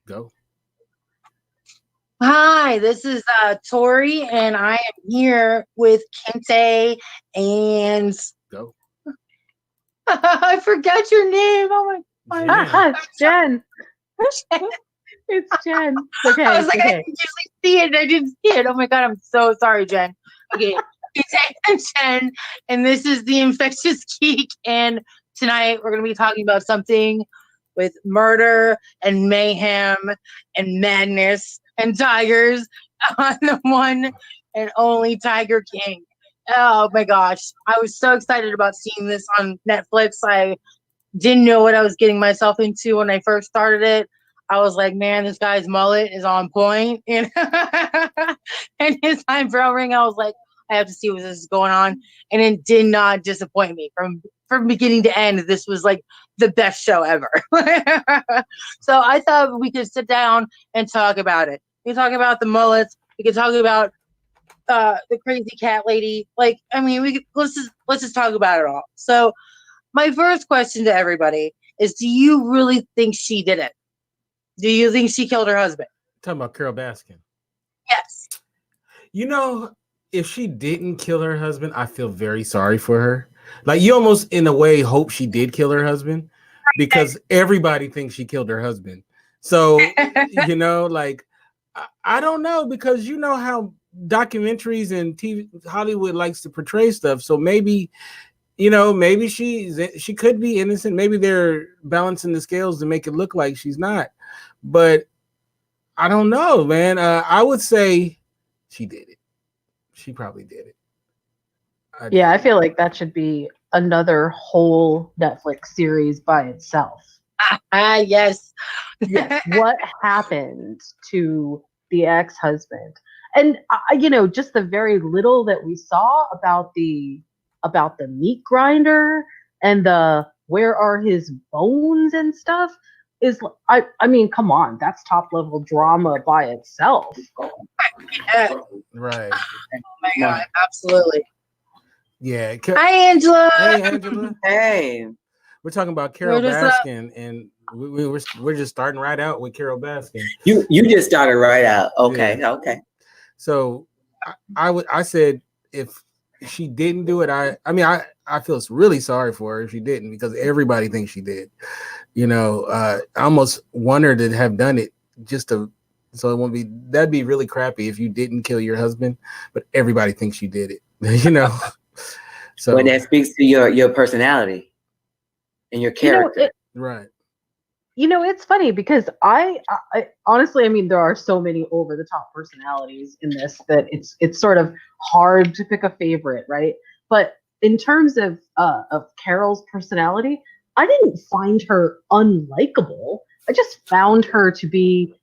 Go. Hi, this is Tory, and I am here with Kinte and Go. I forgot your name. Oh my god, Jen. It's Jen. Okay. I was like, okay. I usually see it, and I didn't see it. Oh my god, I'm so sorry, Jen. Okay, Kinte and Jen, and this is the Infectious Geek, and tonight we're gonna be talking about something with murder and mayhem and madness and tigers on the one and only Tiger King. Oh my gosh. I was so excited about seeing this on Netflix. I didn't know what I was getting myself into when I first started it. I was like, man, this guy's mullet is on point. And, and his eyebrow ring, I was like, I have to see what this is going on. And it did not disappoint me from beginning to end. This was like the best show ever. So I thought we could sit down and talk about it. We can talk about the mullets. We can talk about the crazy cat lady. Like, I mean, let's just talk about it all. So my first question to everybody is, do you really think she did it? Do you think she killed her husband? Talking about Carol Baskin. Yes. You know, if she didn't kill her husband, I feel very sorry for her. Like, you almost, in a way, hope she did kill her husband because everybody thinks she killed her husband. So, you know, like, I don't know, because you know how documentaries and TV Hollywood likes to portray stuff. So maybe, you know, maybe she could be innocent. Maybe they're balancing the scales to make it look like she's not. But I don't know, man. I would say she did it. She probably did it. I feel like that should be another whole Netflix series by itself. Yes. Yes. What happened to the ex-husband? And you know, just the very little that we saw about the meat grinder and the where are his bones and stuff is, I mean, come on, that's top level drama by itself. Yeah. Right. Oh my god, absolutely. Yeah. Hi, Angela. Hey, Angela. Hey. We're talking about Carol Baskin, and we're just starting right out with Carol Baskin. You just started right out. Okay. Yeah. Okay. So I said if she didn't do it, I feel really sorry for her if she didn't, because everybody thinks she did. You know, I almost want her to have done it just to, so it won't be, that'd be really crappy if you didn't kill your husband, but everybody thinks you did it. You know. So when that speaks to your personality and your character. Right. You know, it's funny because I honestly, I mean, there are so many over the top personalities in this that it's sort of hard to pick a favorite, right? But in terms of Carol's personality, I didn't find her unlikable. I just found her to be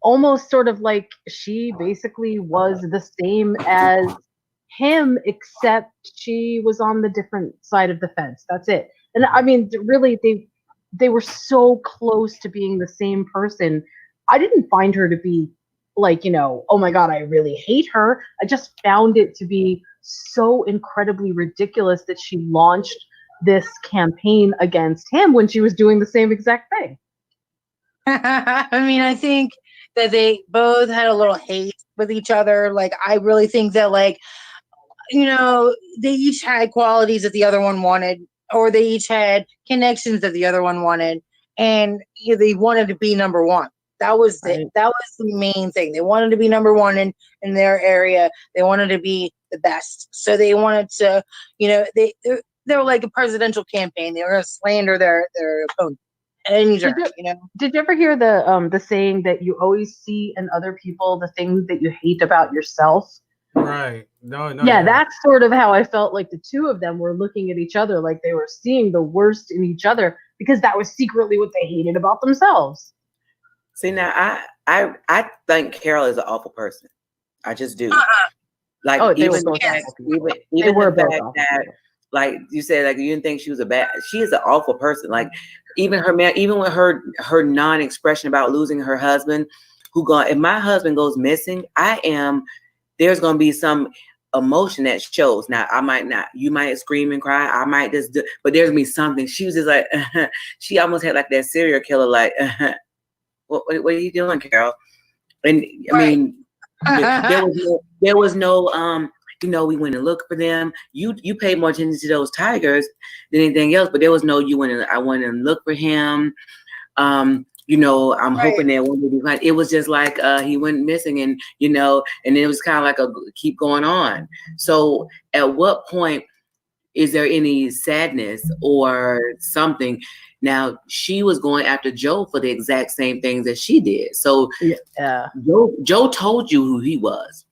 almost sort of like she basically was the same as him, except she was on the different side of the fence. That's it. And I mean, really, they were so close to being the same person. I didn't find her to be like, you know, oh my God, I really hate her. I just found it to be so incredibly ridiculous that she launched this campaign against him when she was doing the same exact thing. I mean, I think that they both had a little hate with each other. Like, I really think that, like, you know, they each had qualities that the other one wanted, or they each had connections that the other one wanted, and you know, they wanted to be number one. That was the main thing. They wanted to be number one in their area. They wanted to be the best. So they wanted to, you know, they were like a presidential campaign. They were going to slander their opponent at any turn, you know. Did you ever hear the saying that you always see in other people the things that you hate about yourself? Right. No. Yeah, that's sort of how I felt like the two of them were looking at each other, like they were seeing the worst in each other because that was secretly what they hated about themselves. See, now I think Carol is an awful person. I just do. Like, even the fact that, like you said, like you didn't think she was she is an awful person. Like even with her non-expression about losing her husband, if my husband goes missing, there's going to be some emotion that shows. Now, I might not, you might scream and cry. I might just but there's going to be something. She was just like, she almost had like that serial killer, like, what are you doing, Carol? And I mean, there was no we went and looked for them. You paid more attention to those tigers than anything else, but there was no I went and looked for him. I'm hoping that one will be fine. It was just like he went missing, and and it was kind of like a keep going on. So at what point is there any sadness or something? Now she was going after Joe for the exact same things that she did. So Joe told you who he was.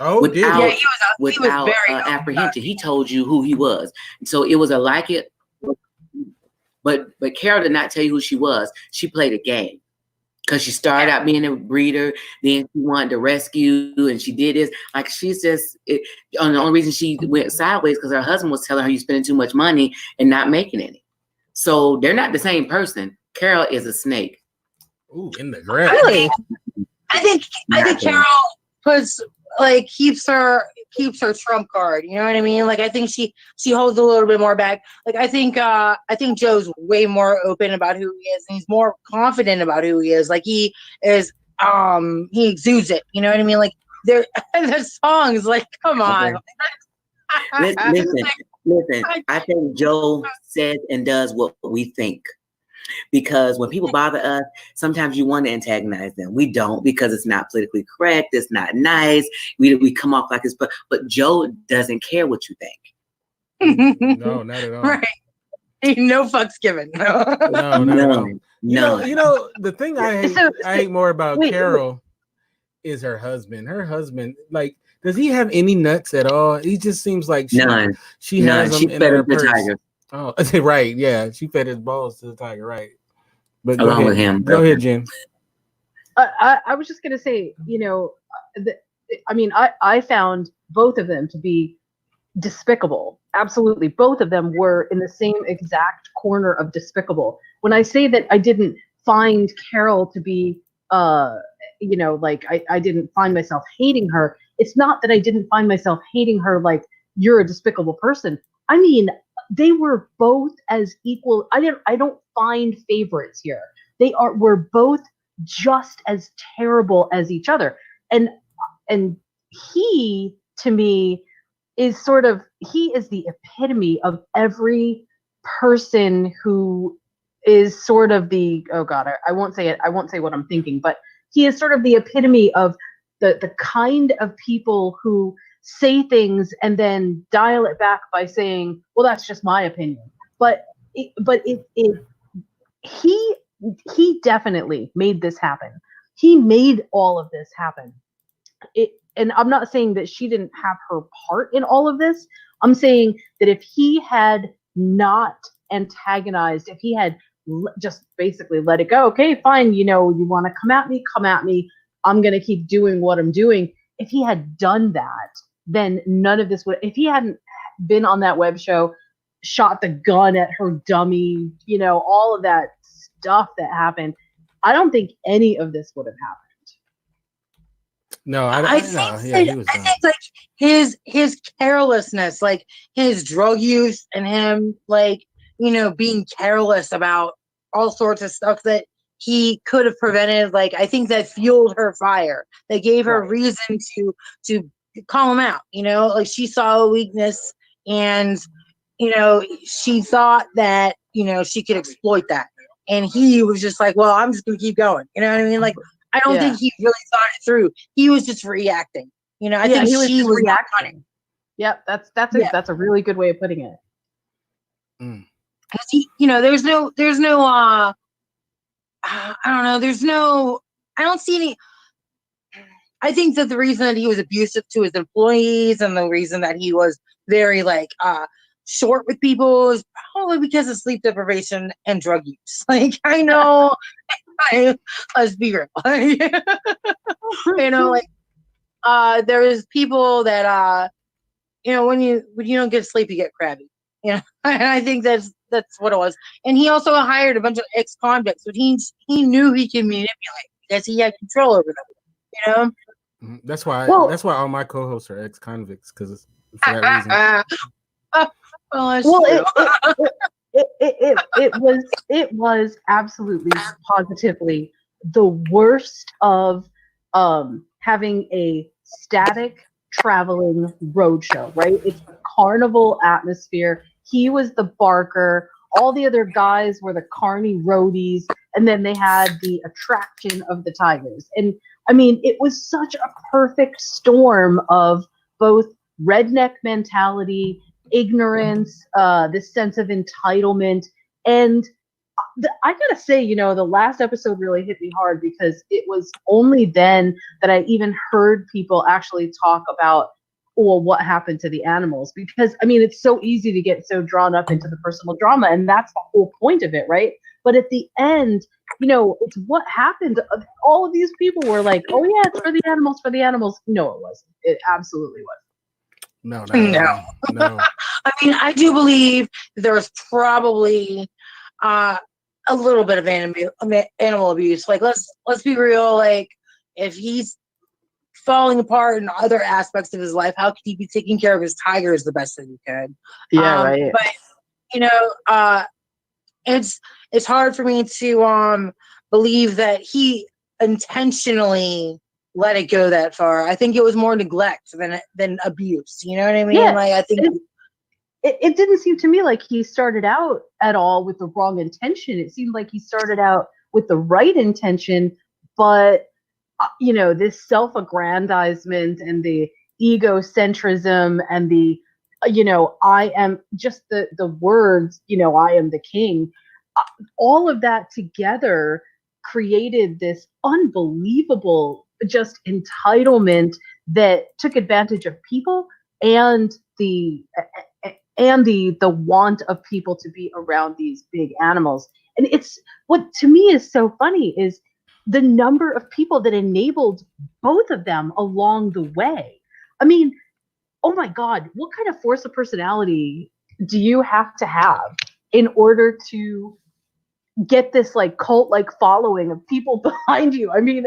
Oh, without he was very apprehension. He told you who he was. So it was a like it. But Carol did not tell you who she was. She played a game because she started out being a breeder. Then she wanted to rescue, and she did this. Like she's just the only reason she went sideways because her husband was telling her you're spending too much money and not making any. So they're not the same person. Carol is a snake. Ooh, in the grass. Really? I think Carol keeps her trump card. You know what I mean? Like I think she holds a little bit more back. Like I think Joe's way more open about who he is, and he's more confident about who he is. Like he is he exudes it. You know what I mean? Like the songs, like come on. Listen. I think Joe says and does what we think. Because when people bother us, sometimes you want to antagonize them. We don't, because it's not politically correct. It's not nice. We come off like this, but Joe doesn't care what you think. No, not at all. Right. Ain't no fucks given. No, not at all. No. The thing I hate more about Carol is her husband. Her husband, like, does he have any nuts at all? He just seems like none. She has them in her purse. Tiger. Oh, right. Yeah, she fed his balls to the tiger, right? But along with him. Go ahead, Jen. I was just gonna say, I found both of them to be despicable. Absolutely, both of them were in the same exact corner of despicable. When I say that I didn't find Carol to be, I didn't find myself hating her. It's not that I didn't find myself hating her like you're a despicable person. I mean, they were both as equal. I don't find favorites here. We're both just as terrible as each other. And he, to me, is he is the epitome of every person who is sort of the, oh God, I won't say it. I won't say what I'm thinking, but he is sort of the epitome of the kind of people who say things and then dial it back by saying, well, that's just my opinion. But he definitely made this happen. He made all of this happen. And I'm not saying that she didn't have her part in all of this. I'm saying that if he had not antagonized, if he had just basically let it go, okay, fine, you want to come at me, I'm going to keep doing what I'm doing. If he had done that, then none of this would, if he hadn't been on that web show, shot the gun at her dummy, all of that stuff that happened, I don't think any of this would have happened. No, I think like his carelessness, like his drug use and him being careless about all sorts of stuff that he could have prevented. Like I think that fueled her fire. They gave her reason to call him out. Like she saw a weakness and she thought that she could exploit that. And he was just like, well, I'm just gonna keep going. You know what I mean? Like I don't think he really thought it through. He was just reacting. I think she was reacting. Yep, that's a really good way of putting it. There's no I don't know. I don't see any. I think that the reason that he was abusive to his employees and the reason that he was very short with people is probably because of sleep deprivation and drug use. Like I know, let's be real. There is people that when you don't get sleep, you get crabby. And I think that's what it was. And he also hired a bunch of ex-convicts, but he knew he could manipulate because he had control over them. That's why all my co-hosts are ex-convicts, because for that reason. It was absolutely positively the worst of having a static traveling roadshow, right? It's a carnival atmosphere. He was the barker. All the other guys were the carny roadies, and then they had the attraction of the tigers. And I mean, it was such a perfect storm of both redneck mentality, ignorance, this sense of entitlement, and I gotta say, you know, the last episode really hit me hard because it was only then that I even heard people actually talk about, well, what happened to the animals? Because I mean, it's so easy to get so drawn up into the personal drama, and that's the whole point of it, right? But at the end, you know, it's what happened. All of these people were like, "Oh yeah, it's for the animals, for the animals." No, it wasn't. It absolutely wasn't. No. I mean, I do believe there's probably a little bit of animal abuse. Like, let's be real. Like, if he's falling apart in other aspects of his life, how could he be taking care of his tigers the best that he could? Yeah, right. But you know, it's hard for me to believe that he intentionally let it go that far. I think it was more neglect than abuse. You know what I mean? Yeah, like I think it didn't seem to me like he started out at all with the wrong intention. It seemed like he started out with the right intention, but you know, this self-aggrandizement and the egocentrism and the you know, I am just the words, you know, I am the king. All of that together created this unbelievable just entitlement that took advantage of people and the want of people to be around these big animals. And it's what to me is so funny is the number of people that enabled both of them along the way. I mean, oh my God, what kind of force of personality do you have to have in order to get this like cult like following of people behind you? I mean,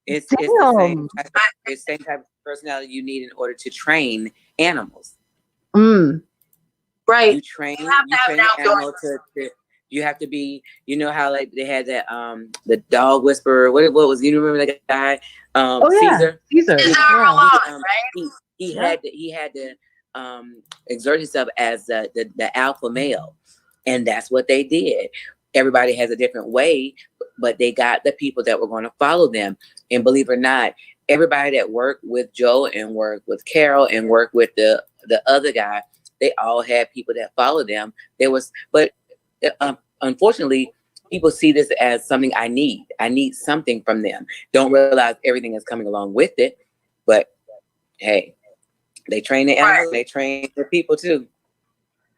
it's the same type of personality you need in order to train animals. Right. You train an animal to you have to be, you know how like they had that the dog whisperer. What was you remember that guy? Caesar. He had to exert himself as the alpha male, and that's what they did. Everybody has a different way, but they got the people that were going to follow them. And believe it or not, everybody that worked with Joe and worked with Carol and worked with the other guy, they all had people that followed them. Unfortunately, people see this as something I need. I need something from them. Don't realize everything is coming along with it. But hey, they train the animals, they train the people too.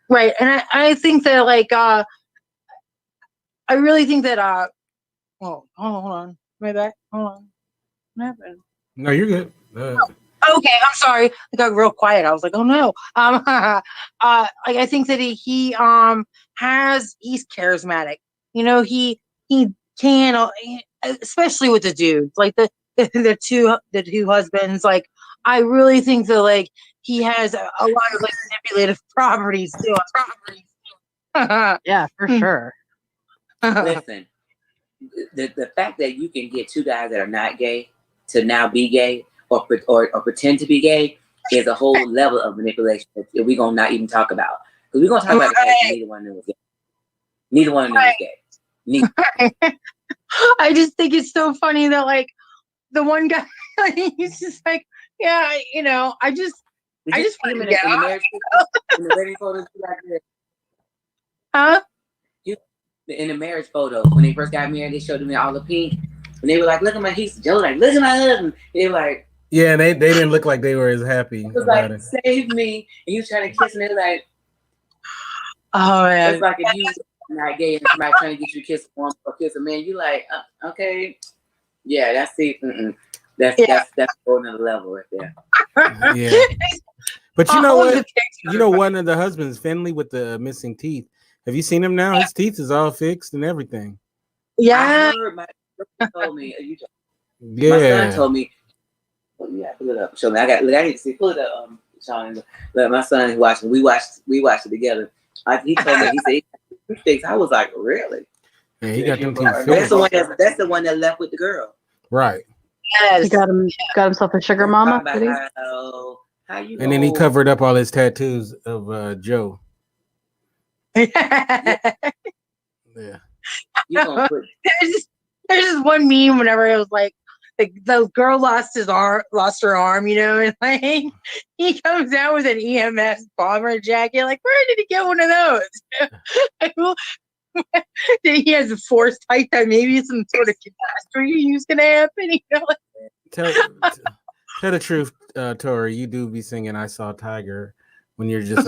Right. And I think that like I really think that hold on. Am I back? Hold on. What happened? No, you're good. Okay, I'm sorry. I got real quiet. I was like, oh no. Like I think that he's charismatic. You know, he can, especially with the dudes, like the two husbands. Like, I really think that like he has a lot of like manipulative properties too. Yeah, for sure. Listen, the fact that you can get two guys that are not gay to now be gay or pretend to be gay is a whole level of manipulation that we're gonna not even talk about, because we're gonna talk about the fact that neither one of them was gay. Neither one of them was gay. Neither. I just think it's so funny that like the one guy, he's just like, yeah, you know, I just see him in the marriage in the wedding photos. Huh? In the marriage photo, when they first got married, they showed me all the pink. And they were like, look at my Joe, like, look at my husband. They were like, yeah, they didn't look like they were as happy. It was like, save me. And you trying to kiss me, like, oh man. It's like if you not gay and somebody trying to get you to kiss a woman or kiss a man, you like, okay. Yeah, that's it. That's a whole nother level right there. Yeah. But you know what? You know, one of the husbands, Finley, with the missing teeth. Have you seen him now? His teeth is all fixed and everything. Yeah. I heard my son told me. My son told me. Well, you have to pull it up. Show me. I need to see. Pull it up, Sean. But my son is watching. We watched it together. He told me. He said he fixed. I was like, really? Yeah, he got them teeth That's fixed. that's the one that left with the girl. Right. Yes. He got himself a sugar mama. How you And then he covered up all his tattoos of Joe. Yeah. Yeah. There's this one meme whenever it was like the girl lost her arm, you know, and like he comes out with an EMS bomber jacket. Like, where did he get one of those? He has a force type that maybe some sort of catastrophe was gonna happen. You know? Tell the truth, Tory. You do be singing "I Saw Tiger" when you're just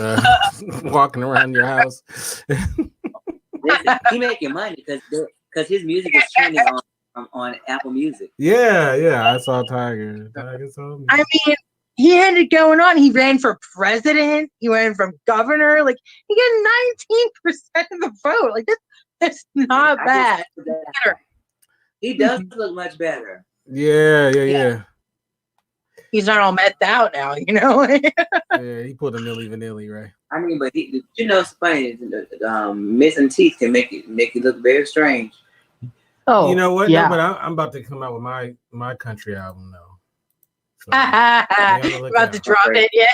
walking around your house. He making money because his music is trending on Apple Music. Yeah. I saw Tiger. Tiger saw me. I mean, he had it going on. He ran for president. He went from governor. Like, he got 19% of the vote. Like, that's not bad. He does look much better. Yeah. He's not all methed out now, you know. Yeah, he pulled a Milli Vanilli, right? I mean, but you know, it's funny. Missing teeth can make it look very strange. Oh, you know what? Yeah. No, but I'm about to come out with my country album though. So, about to drop it, yeah.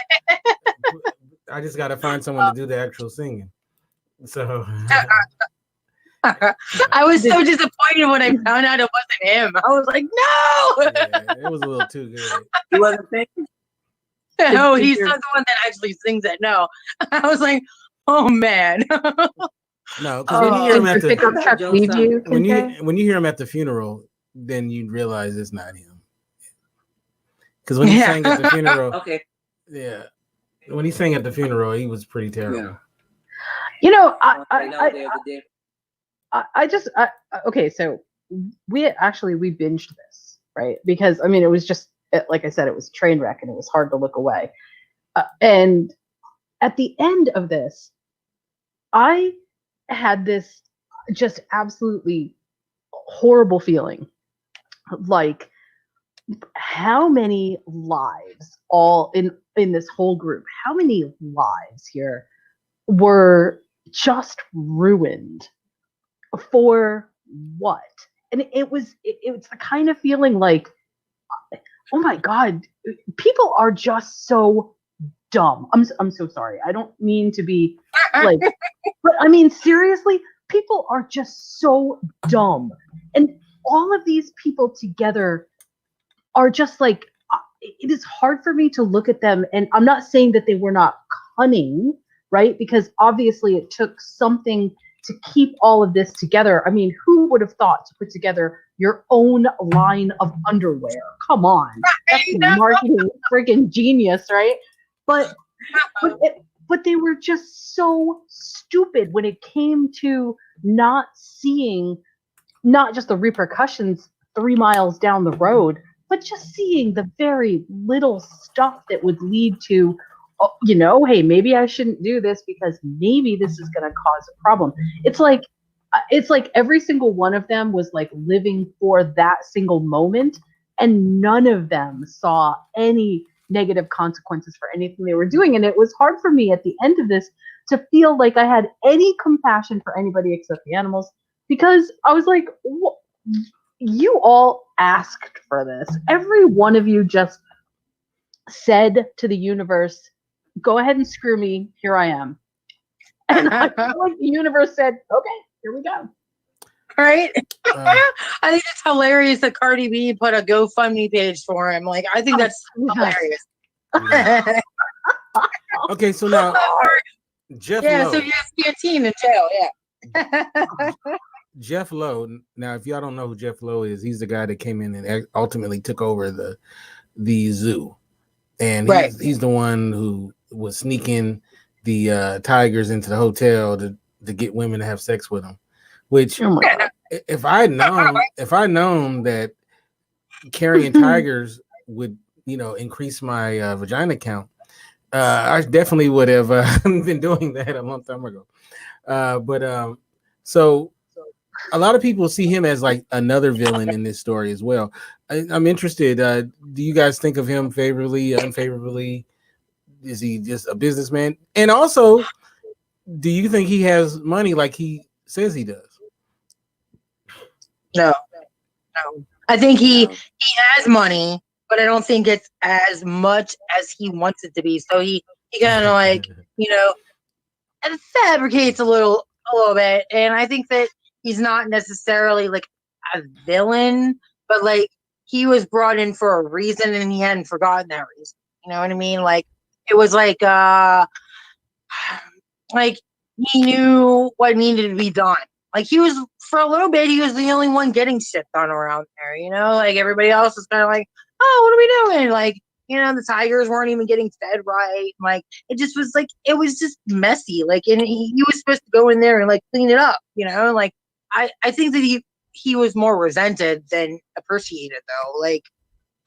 I just got to find someone to do the actual singing. So I was so disappointed when I found out it wasn't him. I was like, no. Yeah, it was a little too good. He wasn't singing. No, he's not the one that actually sings it. No, I was like, oh man. No, because when you hear him at when you hear him at the funeral, then you realize it's not him. Because when he sang at the funeral, okay, yeah, when he sang at the funeral, he was pretty terrible. Yeah. You know, okay, so we binged this, right? Because I mean, it was just like I said, it was a train wreck, and it was hard to look away. And at the end of this, I had this just absolutely horrible feeling, like how many lives all in this whole group, how many lives here were just ruined for what? And it was the kind of feeling like, oh my God, people are just so dumb. I'm so sorry. I don't mean to be like, but I mean, seriously, people are just so dumb. And all of these people together are just like, it is hard for me to look at them. And I'm not saying that they were not cunning, right? Because obviously it took something to keep all of this together. I mean, who would have thought to put together your own line of underwear? Come on. That's marketing friggin' genius, right? But they were just so stupid when it came to not seeing not just the repercussions 3 miles down the road, but just seeing the very little stuff that would lead to, you know, hey, maybe I shouldn't do this because maybe this is going to cause a problem. It's like every single one of them was like living for that single moment, and none of them saw any negative consequences for anything they were doing. And it was hard for me at the end of this to feel like I had any compassion for anybody except the animals, because I was like, you all asked for this. Every one of you just said to the universe, go ahead and screw me, here I am. And I feel like the universe said, okay, here we go. Right? I think it's hilarious that Cardi B put a GoFundMe page for him. Like, I think that's hilarious. Okay, so now Jeff Lowe. So yes, Canteen in jail, yeah. Jeff Lowe. Now, if y'all don't know who Jeff Lowe is, he's the guy that came in and ultimately took over the zoo, and he's the one who was sneaking the tigers into the hotel to get women to have sex with him. Which, if I'd known that carrying tigers would, you know, increase my vagina count, I definitely would have been doing that a long time ago. So a lot of people see him as like another villain in this story as well. I'm interested. Do you guys think of him favorably, unfavorably? Is he just a businessman? And also, do you think he has money like he says he does? No. I think he has money, but I don't think it's as much as he wants it to be. So he kind of like, and fabricates a little bit. And I think that he's not necessarily like a villain, but like he was brought in for a reason and he hadn't forgotten that reason. You know what I mean? Like it was like he knew what needed to be done. Like he was, for a little bit, he was the only one getting shit done around there, like everybody else was kind of like, oh, what are we doing? Like, the tigers weren't even getting fed right. Like it just was like, it was just messy. Like, and he was supposed to go in there and like clean it up, like I think that he was more resented than appreciated though. Like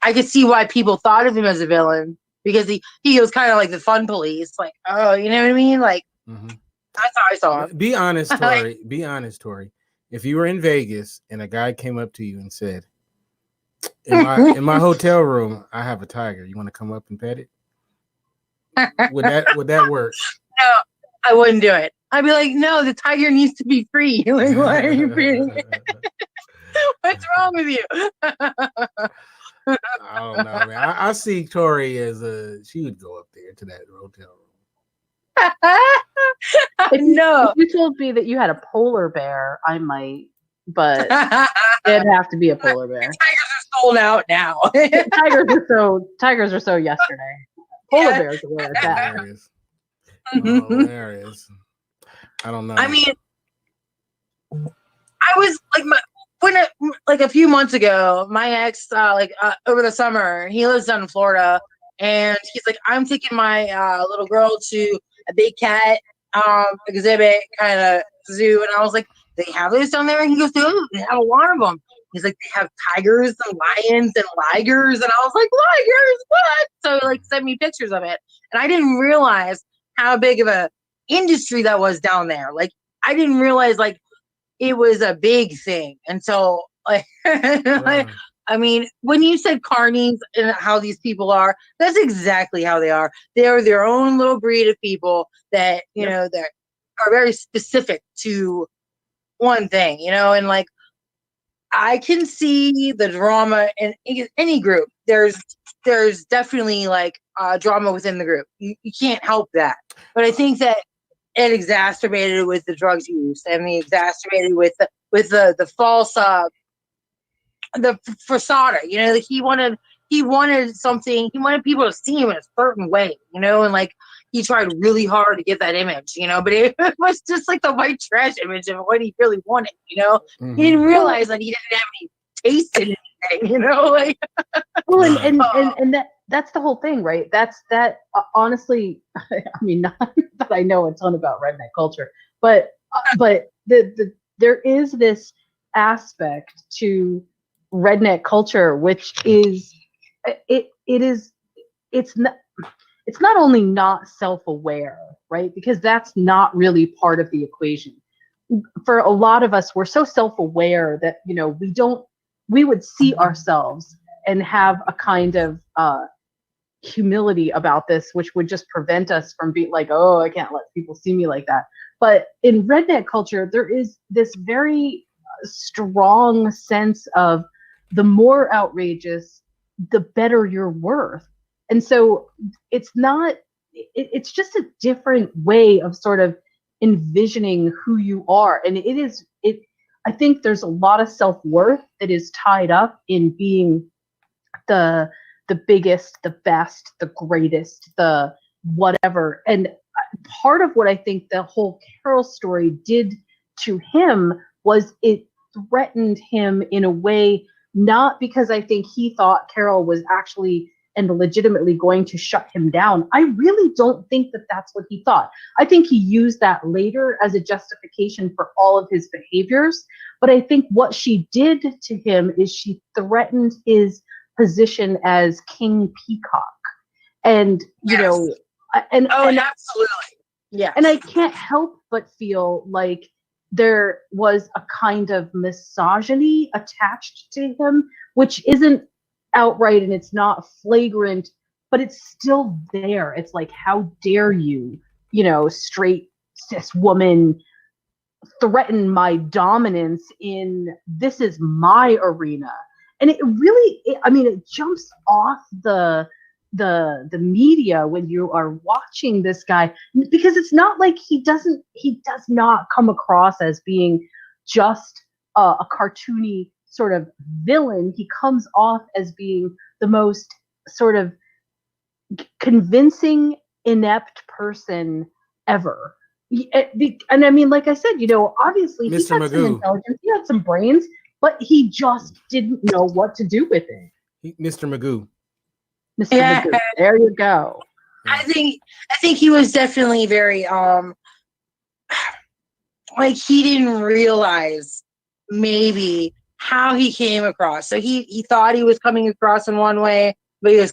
I could see why people thought of him as a villain because he was kind of like the fun police. Like, oh, you know what I mean? Like, that's how I saw it. Be honest, Tori. Be honest, Tori. If you were in Vegas and a guy came up to you and said, "In my hotel room, I have a tiger. You want to come up and pet it?" Would that work? No, I wouldn't do it. I'd be like, "No, the tiger needs to be free. Like, why are you feeding it? What's wrong with you?" I don't know, man. I see Tori as she would go up there to that hotel room. If you told me that you had a polar bear, I might, but it'd have to be a polar bear. Tigers are sold out now. Tigers are so yesterday. Polar bears are where it's at. Hilarious. I don't know. I mean, I was like a few months ago, my ex, over the summer, he lives down in Florida, and he's like, I'm taking my little girl to a big cat exhibit kind of zoo, and I was like, they have this down there? And he goes, oh, they have a lot of them. He's like, they have tigers and lions and ligers, and I was like, ligers, what? So he like sent me pictures of it, and I didn't realize how big of a industry that was down there. Like I didn't realize like it was a big thing until like, I mean, when you said carnies and how these people are, that's exactly how they are. They are their own little breed of people that, that are very specific to one thing, and like, I can see the drama in any group. There's definitely like drama within the group. You can't help that. But I think that it exacerbated with the drugs use and the exacerbated with the false the facade, like he wanted something, he wanted people to see him in a certain way, and like he tried really hard to get that image, but it was just like the white trash image of what he really wanted, He didn't realize that he didn't have any taste in anything, like well, and that's the whole thing, right? That's honestly, I mean, not that I know a ton about redneck culture, but there is this aspect to redneck culture, which is it's not only not self-aware, right? Because that's not really part of the equation. For a lot of us, we're so self-aware that we would see ourselves and have a kind of humility about this, which would just prevent us from being like, oh, I can't let people see me like that. But in redneck culture, there is this very strong sense of the more outrageous, the better you're worth. And so it's just a different way of sort of envisioning who you are. And I think there's a lot of self-worth that is tied up in being the biggest, the best, the greatest, the whatever. And part of what I think the whole Carol story did to him was it threatened him in a way, not because I think he thought Carol was actually and legitimately going to shut him down. I really don't think that that's what he thought. I think he used that later as a justification for all of his behaviors. But I think what she did to him is she threatened his position as King Peacock. And, absolutely. Yeah. And I can't help but feel like there was a kind of misogyny attached to him, which isn't outright and it's not flagrant, but it's still there. It's like, how dare you, straight cis woman, threaten my dominance in this is my arena. And it really, it jumps off the media when you are watching this guy, because it's not like he does not come across as being just a cartoony sort of villain. He comes off as being the most sort of convincing, inept person ever. And I mean, like I said, obviously Mr. he had some intelligence, he had some brains, but he just didn't know what to do with it. Mr. Magoo. Mr. Magoo. There you go. I think he was definitely very like he didn't realize maybe how he came across. So he thought he was coming across in one way, but he was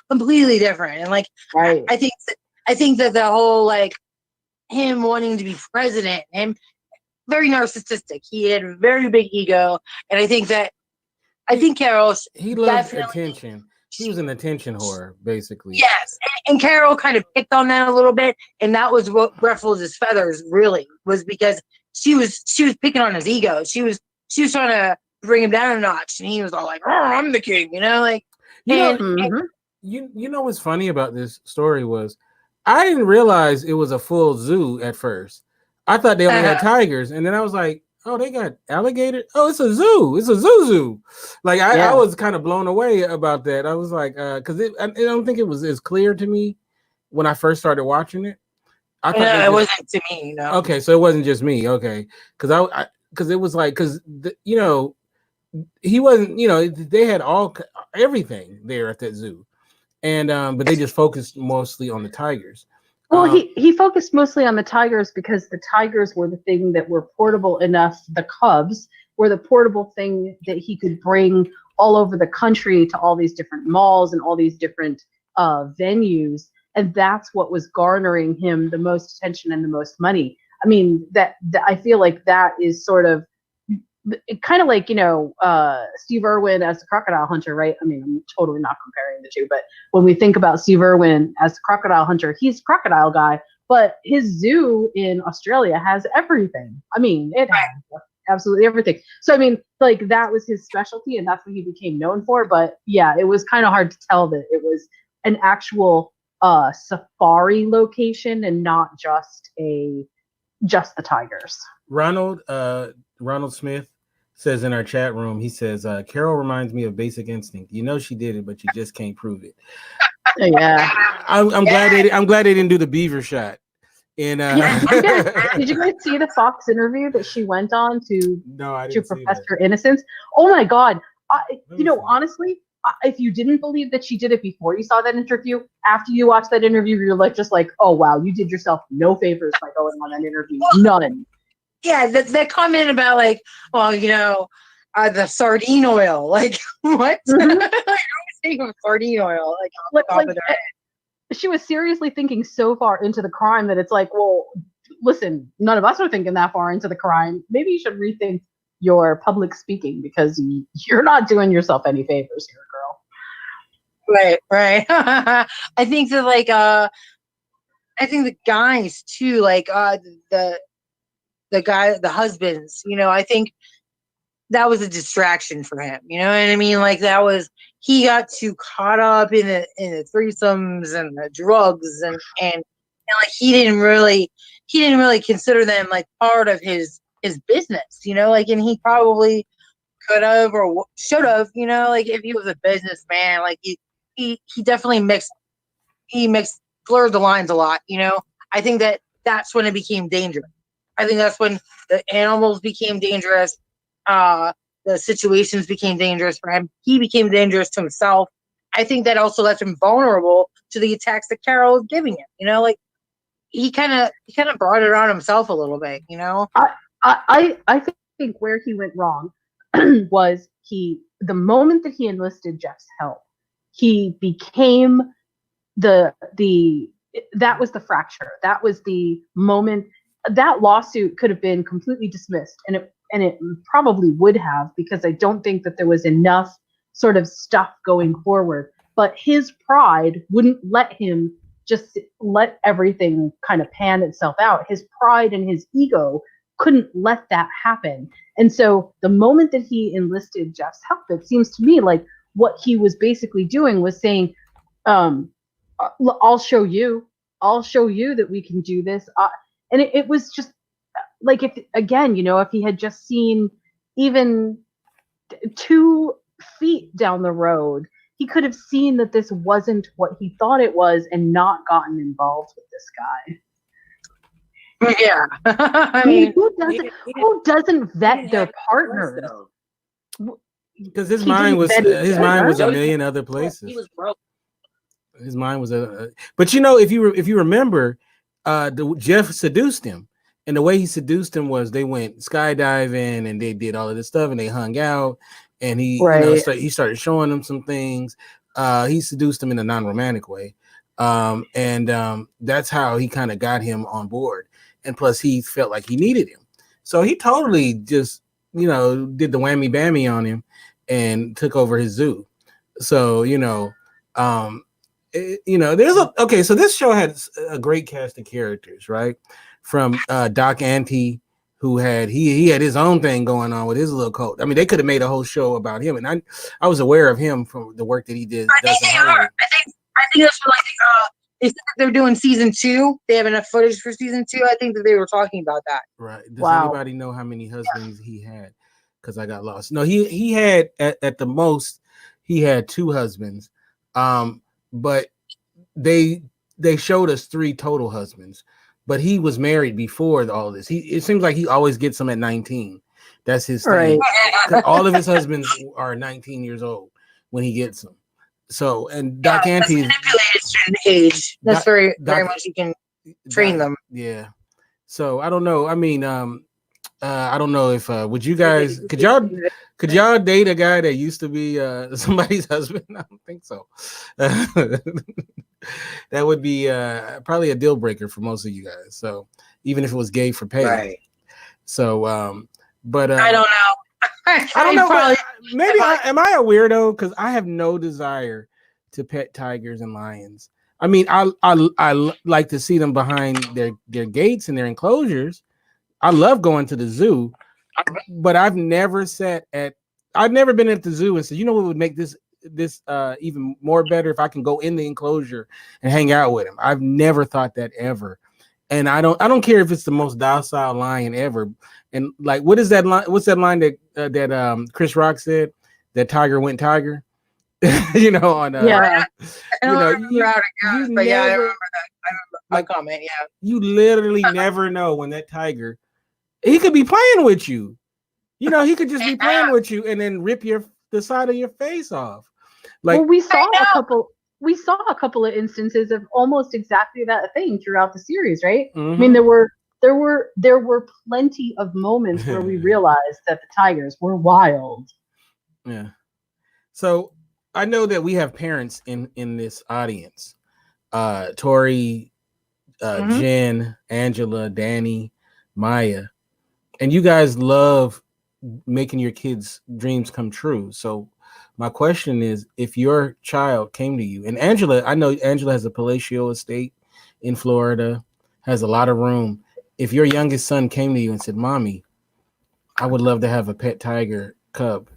completely different. And like, right. I think that the whole like him wanting to be president, him very narcissistic. He had a very big ego, and I think Carol. He loved attention. He was an attention whore, basically. Yes, and Carol kind of picked on that a little bit, and that was what ruffled his feathers. Really, was because she was picking on his ego. She was trying to bring him down a notch, and he was all like, "Oh, I'm the king," like. You know what's funny about this story was, I didn't realize it was a full zoo at first. I thought they only had tigers, and then I was like, "Oh, they got alligator. Oh, it's a zoo. It's a zoo." Like I was kind of blown away about that. I was like, because I don't think it was as clear to me when I first started watching it. I thought it wasn't to me. No. Okay, so it wasn't just me. Okay, because it was like he wasn't. They had everything there at that zoo. And but they just focused mostly on the tigers. Well, he focused mostly on the tigers because the tigers were the thing that were portable enough. The cubs were the portable thing that he could bring all over the country to all these different malls and all these different venues, and that's what was garnering him the most attention and the most money. I mean, that I feel like that is sort of kind of like, Steve Irwin as the crocodile hunter, right? I mean, I'm totally not comparing the two, but when we think about Steve Irwin as the crocodile hunter, he's a crocodile guy, but his zoo in Australia has everything. I mean, it has absolutely everything. So, I mean, like that was his specialty and that's what he became known for. But yeah, it was kind of hard to tell that it was an actual safari location and not just the tigers. Ronald Smith says in our chat room, he says, Carol reminds me of Basic Instinct. You know she did it, but you just can't prove it. Yeah. I'm glad they didn't do the beaver shot. And did you guys see the Fox interview that she went on to profess her innocence? Oh my God. Honestly, if you didn't believe that she did it before you saw that interview, after you watched that interview, you're like, oh wow, you did yourself no favors by going on that interview. None. Yeah, that comment about like, well, the sardine oil, like what? Mm-hmm. I think of sardine oil, like she was seriously thinking so far into the crime that it's like, well, listen, none of us are thinking that far into the crime. Maybe you should rethink your public speaking because you're not doing yourself any favors here, girl. Right. I think that I think the guys too, like the husbands, I think that was a distraction for him. You know what I mean? Like he got too caught up in the threesomes and the drugs and like he didn't really consider them like part of his business, like, and he probably could have or should have, like if he was a businessman, like he definitely blurred the lines a lot, I think that's when it became dangerous. I think that's when the animals became dangerous. The situations became dangerous for him. He became dangerous to himself. I think that also left him vulnerable to the attacks that Carol was giving him. Like he kind of brought it on himself a little bit. I think where he went wrong was the moment that he enlisted Jeff's help, he became that was the fracture. That was the moment. That lawsuit could have been completely dismissed, and it probably would have, because I don't think that there was enough sort of stuff going forward. But his pride wouldn't let him just let everything kind of pan itself out. His pride and his ego couldn't let that happen. And so the moment that he enlisted Jeff's help, it seems to me like what he was basically doing was saying, I'll show you that we can do this. And it was just like, if he had just seen even 2 feet down the road, he could have seen that this wasn't what he thought it was and not gotten involved with this guy. Yeah. I mean, who doesn't vet their partners? Because his mind was a million other places. He was broke. His mind was but if you remember, Jeff seduced him, and the way he seduced him was they went skydiving and they did all of this stuff and they hung out, and he he started showing him some things. He seduced him in a non-romantic way, and that's how he kind of got him on board. And plus, he felt like he needed him, so he totally just did the whammy bammy on him and took over his zoo. So so this show had a great cast of characters, right? From Doc Ante, who had he had his own thing going on with his little cult. I mean, they could have made a whole show about him, and I was aware of him from the work that he did. I think they are. I think that's what they said they're doing season 2. They have enough footage for season 2. I think that they were talking about that. Right. Does anybody know how many husbands he had? Because I got lost. No, he had at the most he had 2 husbands, but they showed us 3 total husbands. But he was married before all this. It seems like he always gets them at 19. That's his thing. Right. All of his husbands are 19 years old when he gets them. So, and Doc Ante is manipulated student age. That's very much you can train them. Yeah. So I don't know. I mean, I don't know if would you guys could y'all date a guy that used to be somebody's husband? I don't think so. That would be probably a deal breaker for most of you guys. So even if it was gay for pay. Right. So but I don't know. I don't know. Probably, maybe am I a weirdo? Because I have no desire to pet tigers and lions. I mean, I like to see them behind their gates and their enclosures. I love going to the zoo, but I've never been at the zoo and said, what would make this even more better if I can go in the enclosure and hang out with him. I've never thought that ever. And I don't care if it's the most docile lion ever. And like, what is that line? What's that line that Chris Rock said? That tiger went tiger. On I remember that. My comment. Yeah, you literally never know when that tiger. He could be playing with you. He could just be playing with you and then rip the side of your face off. Like, well, we saw a couple of instances of almost exactly that thing throughout the series, right? Mm-hmm. I mean, there were plenty of moments where we realized that the tigers were wild. Yeah. So I know that we have parents in this audience. Tori, Jen, Angela, Danny, Maya. And you guys love making your kids' dreams come true. So my question is, if your child came to you, and Angela, I know Angela has a palatial estate in Florida, has a lot of room. If your youngest son came to you and said, "Mommy, I would love to have a pet tiger cub,"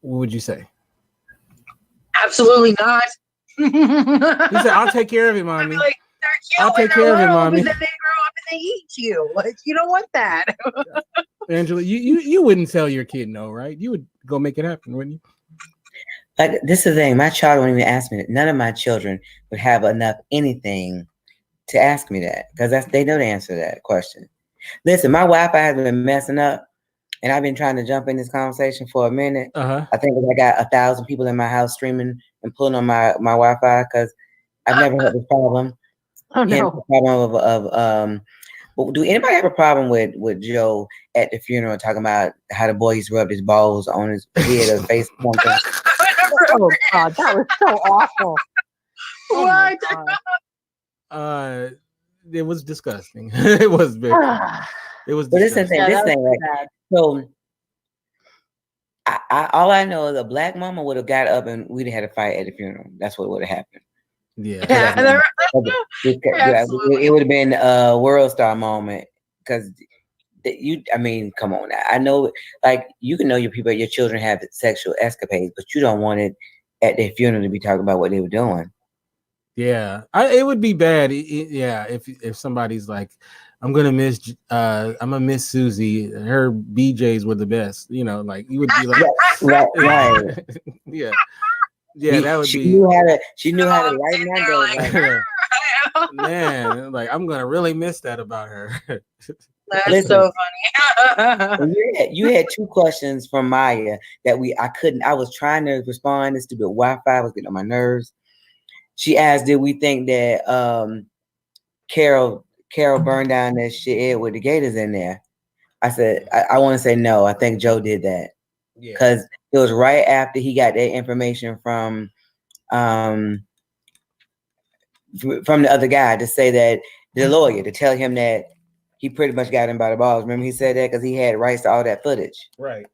what would you say? Absolutely not. He said, "I'll take care of it, Mommy. I'll take care of it, Mommy." Then they grow up and they eat you. Like, you don't want that. Angela, you wouldn't tell your kid no, right? You would go make it happen, wouldn't you? Like, this is the thing. My child wouldn't even ask me that. None of my children would have enough anything to ask me that, because they know the answer to that question. Listen, my Wi-Fi has been messing up, and I've been trying to jump in this conversation for a minute. I think I got 1,000 people in my house streaming and pulling on my Wi-Fi because I've never had this problem. Oh no! The problem of do anybody have a problem with Joe at the funeral talking about how the boy used to rub his balls on his head or face or something? Oh God, that was so awful. What? It was disgusting. It was very. It was. But this thing, like, so. All I know is a black mama would have got up and we'd have had a fight at the funeral. That's what would have happened. Yeah. It would have been a world star moment because I mean, come on now. I know, like, you can know your children have sexual escapades, but you don't want it at their funeral to be talking about what they were doing. Yeah, it would be bad. If somebody's like, I'm gonna miss Susie. Her BJs were the best. You know, like you would be like, right. Yeah, that would she be. She knew how to lighten that day. Man, like I'm gonna really miss that about her. That's so funny. You had 2 questions from Maya that I was trying to respond. This stupid Wi-Fi was getting on my nerves. She asked, did we think that Carol burned down that shit with the gators in there? I said, I want to say no. I think Joe did that. Because it was right after he got that information from the other guy to say that the lawyer, to tell him that he pretty much got him by the balls. Remember he said that because he had rights to all that footage. Right.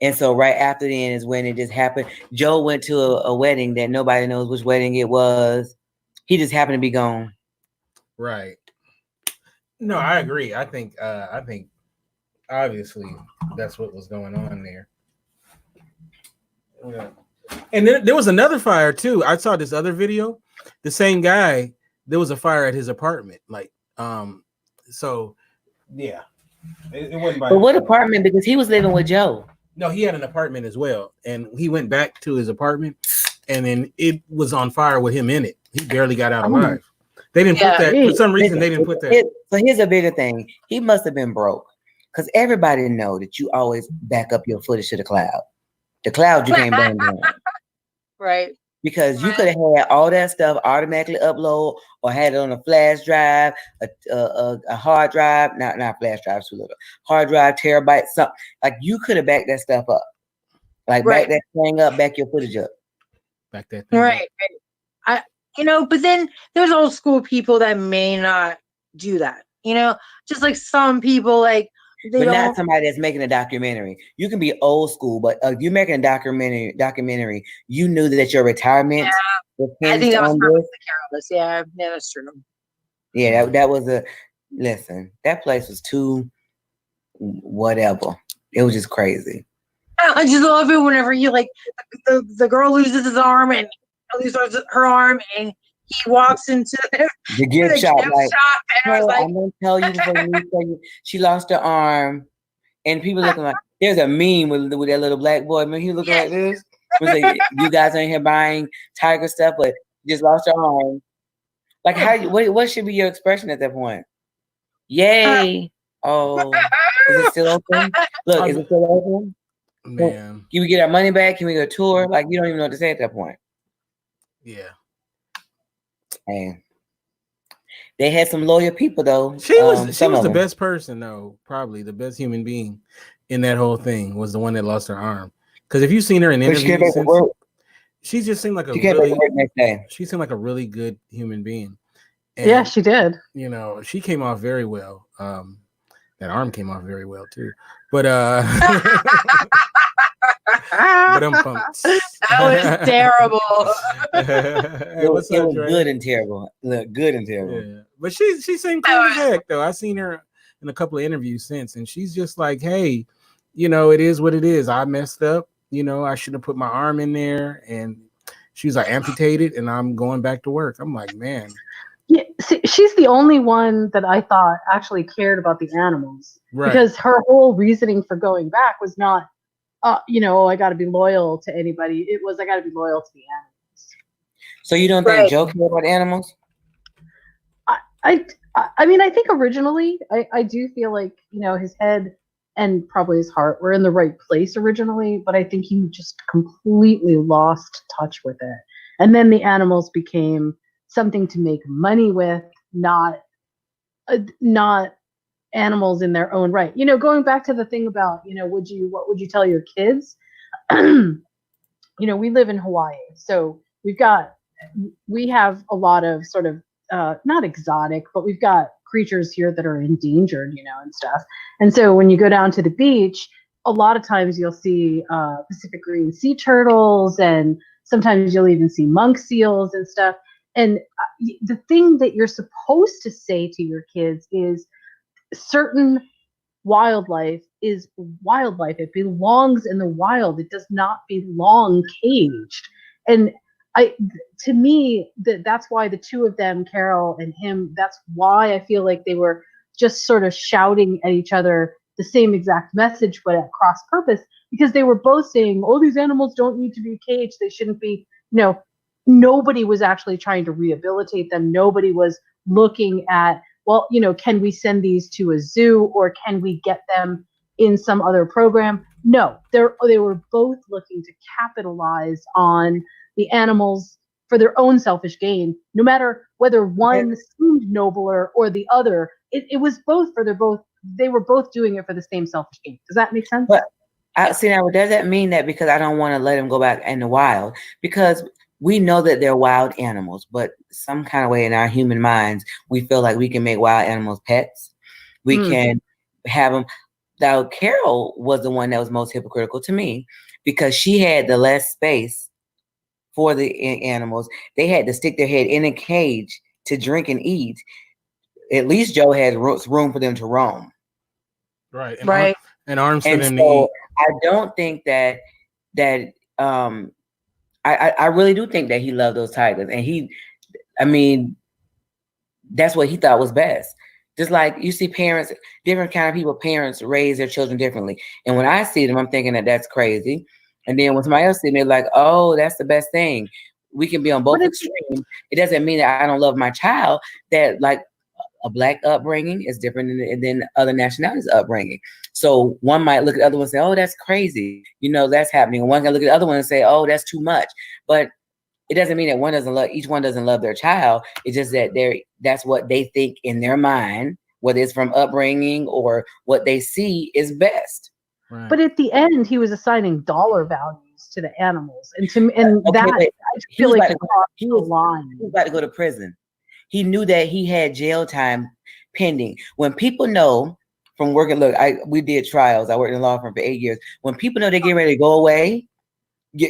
And so right after then is when it just happened. Joe went to a wedding that nobody knows which wedding it was. He just happened to be gone. Right. No, I agree. I think obviously that's what was going on there. Yeah. And then there was another fire too. I saw this other video. The same guy, there was a fire at his apartment. Like, so yeah. It wasn't by. But what apartment? Because he was living with Joe. No, he had an apartment as well. And he went back to his apartment and then it was on fire with him in it. He barely got out alive. They didn't put that for some reason. They didn't put that. So here's a bigger thing. He must have been broke because everybody know that you always back up your footage to the cloud. The cloud you can't burn down. Right. Because you could have had all that stuff automatically upload or had it on a flash drive, a hard drive, not flash drive, too little, hard drive, terabyte, something. Like you could have backed that stuff up. Like back that thing up, back your footage up. Back that thing up. But then there's old school people that may not do that. Just like some people, like but not somebody that's making a documentary. You can be old school, but if you're making a documentary, you knew that your retirement. Yeah, I think that was perfectly careless. Yeah, that's true. Yeah, that was listen. That place was too whatever. It was just crazy. I just love it whenever you like the girl loses his arm and loses her arm and he walks into the gift shop, and I was like, I'm gonna tell you, she lost her arm, and people looking like there's a meme with that little black boy. Man, he looking like this. Like, you guys ain't here buying Tiger stuff, but just lost her arm. Like what should be your expression at that point? Yay! Oh, is it still open? Look, is it still open? Man, can we get our money back? Can we go tour? Like you don't even know what to say at that point. Yeah. And they had some loyal people though. She was the best person though. Probably the best human being in that whole thing was the one that lost her arm. Because if you've seen her in interviews, she just seemed like she seemed like a really good human being. And, yeah, she did. She came off very well. That arm came off very well too. But that was terrible. It was good and terrible. Look, good and terrible. Yeah. But she seemed cool as heck though. I seen her in a couple of interviews since, and she's just like, hey, it is what it is. I messed up. I should have put my arm in there, and she was like amputated, and I'm going back to work. I'm like, man. Yeah, see, she's the only one that I thought actually cared about the animals, right? Because her whole reasoning for going back was not, I got to be loyal to anybody. It was, I got to be loyal to the animals. So you don't think Joe cared about animals? I mean, I think originally, I do feel like, his head and probably his heart were in the right place originally, but I think he just completely lost touch with it. And then the animals became something to make money with, not animals in their own right. Going back to the thing about, what would you tell your kids? We live in Hawaii, so we have a lot of sort of not exotic, but we've got creatures here that are endangered, and stuff. And so when you go down to the beach, a lot of times you'll see Pacific green sea turtles, and sometimes you'll even see monk seals and stuff. And the thing that you're supposed to say to your kids is, certain wildlife is wildlife. It belongs in the wild. It does not belong caged. And to me, that's why the two of them, Carol and him, that's why I feel like they were just sort of shouting at each other the same exact message, but at cross purpose, because they were both saying, oh, these animals don't need to be caged. They shouldn't be, nobody was actually trying to rehabilitate them. Nobody was looking at, well, can we send these to a zoo, or can we get them in some other program? No, they were both looking to capitalize on the animals for their own selfish gain, no matter whether one seemed nobler or the other. It was both they were both doing it for the same selfish gain. Does that make sense? But see, now, does that mean that because I don't want to let them go back in the wild? Because we know that they're wild animals, but some kind of way in our human minds, we feel like we can make wild animals pets. We can have them. Now, Carol was the one that was most hypocritical to me, because she had the less space for the animals. They had to stick their head in a cage to drink and eat. At least Joe had room for them to roam. Right. And arms for them so to eat. I don't think that I really do think that he loved those tigers, and that's what he thought was best. Just like you see parents, different kind of people, parents raise their children differently. And when I see them, I'm thinking that that's crazy. And then when somebody else sees me, they're like, oh, that's the best thing. We can be on both extremes. It doesn't mean that I don't love my child, that like a Black upbringing is different than other nationalities' upbringing. So one might look at the other one and say, oh, that's crazy. That's happening. And one can look at the other one and say, oh, that's too much. But it doesn't mean that each one doesn't love their child. It's just that that's what they think in their mind, whether it's from upbringing or what they see is best. Right. But at the end, he was assigning dollar values to the animals. And I feel like he was about to go to prison. He knew that he had jail time pending. When people know from working, we did trials. I worked in a law firm for 8 years. When people know they're getting ready to go away,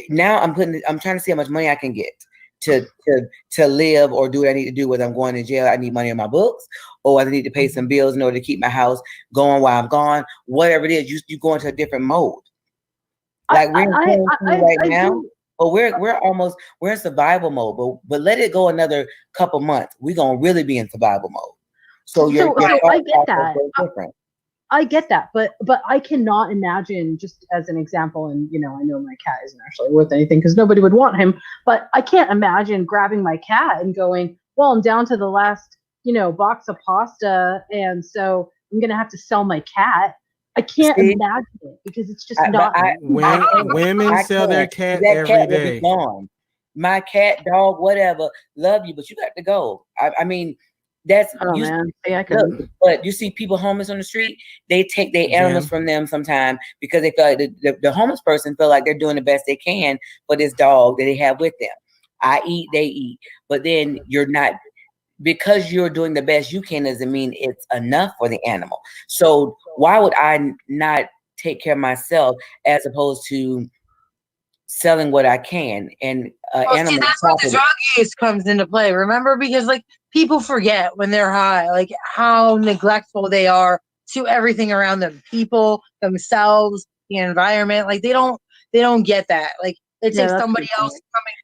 now I'm trying to see how much money I can get to live or do what I need to do. Whether I'm going to jail, I need money in my books, or I need to pay some bills in order to keep my house going while I'm gone. Whatever it is, you go into a different mode. Like we're in right now. But we're in survival mode, but let it go another couple months. We're gonna really be in survival mode. So I get that. I get that, but I cannot imagine, just as an example, and I know my cat isn't actually worth anything because nobody would want him, but I can't imagine grabbing my cat and going, well, I'm down to the last, box of pasta, and so I'm gonna have to sell my cat. I can't imagine it because it's just not. Women sell their cat every day. My cat, dog, whatever, love you, but you got to go. That's but you see people homeless on the street, they take their animals from them sometimes because they feel like the homeless person feel like they're doing the best they can for this dog that they have with them. I eat, they eat, but then you're not, because you're doing the best you can doesn't mean it's enough for the animal. So why would I not take care of myself as opposed to selling what I can? And see, that's where the drug use comes into play. Remember, because people forget when they're high, how neglectful they are to everything around them, people, themselves, the environment. They don't get that. It's somebody else coming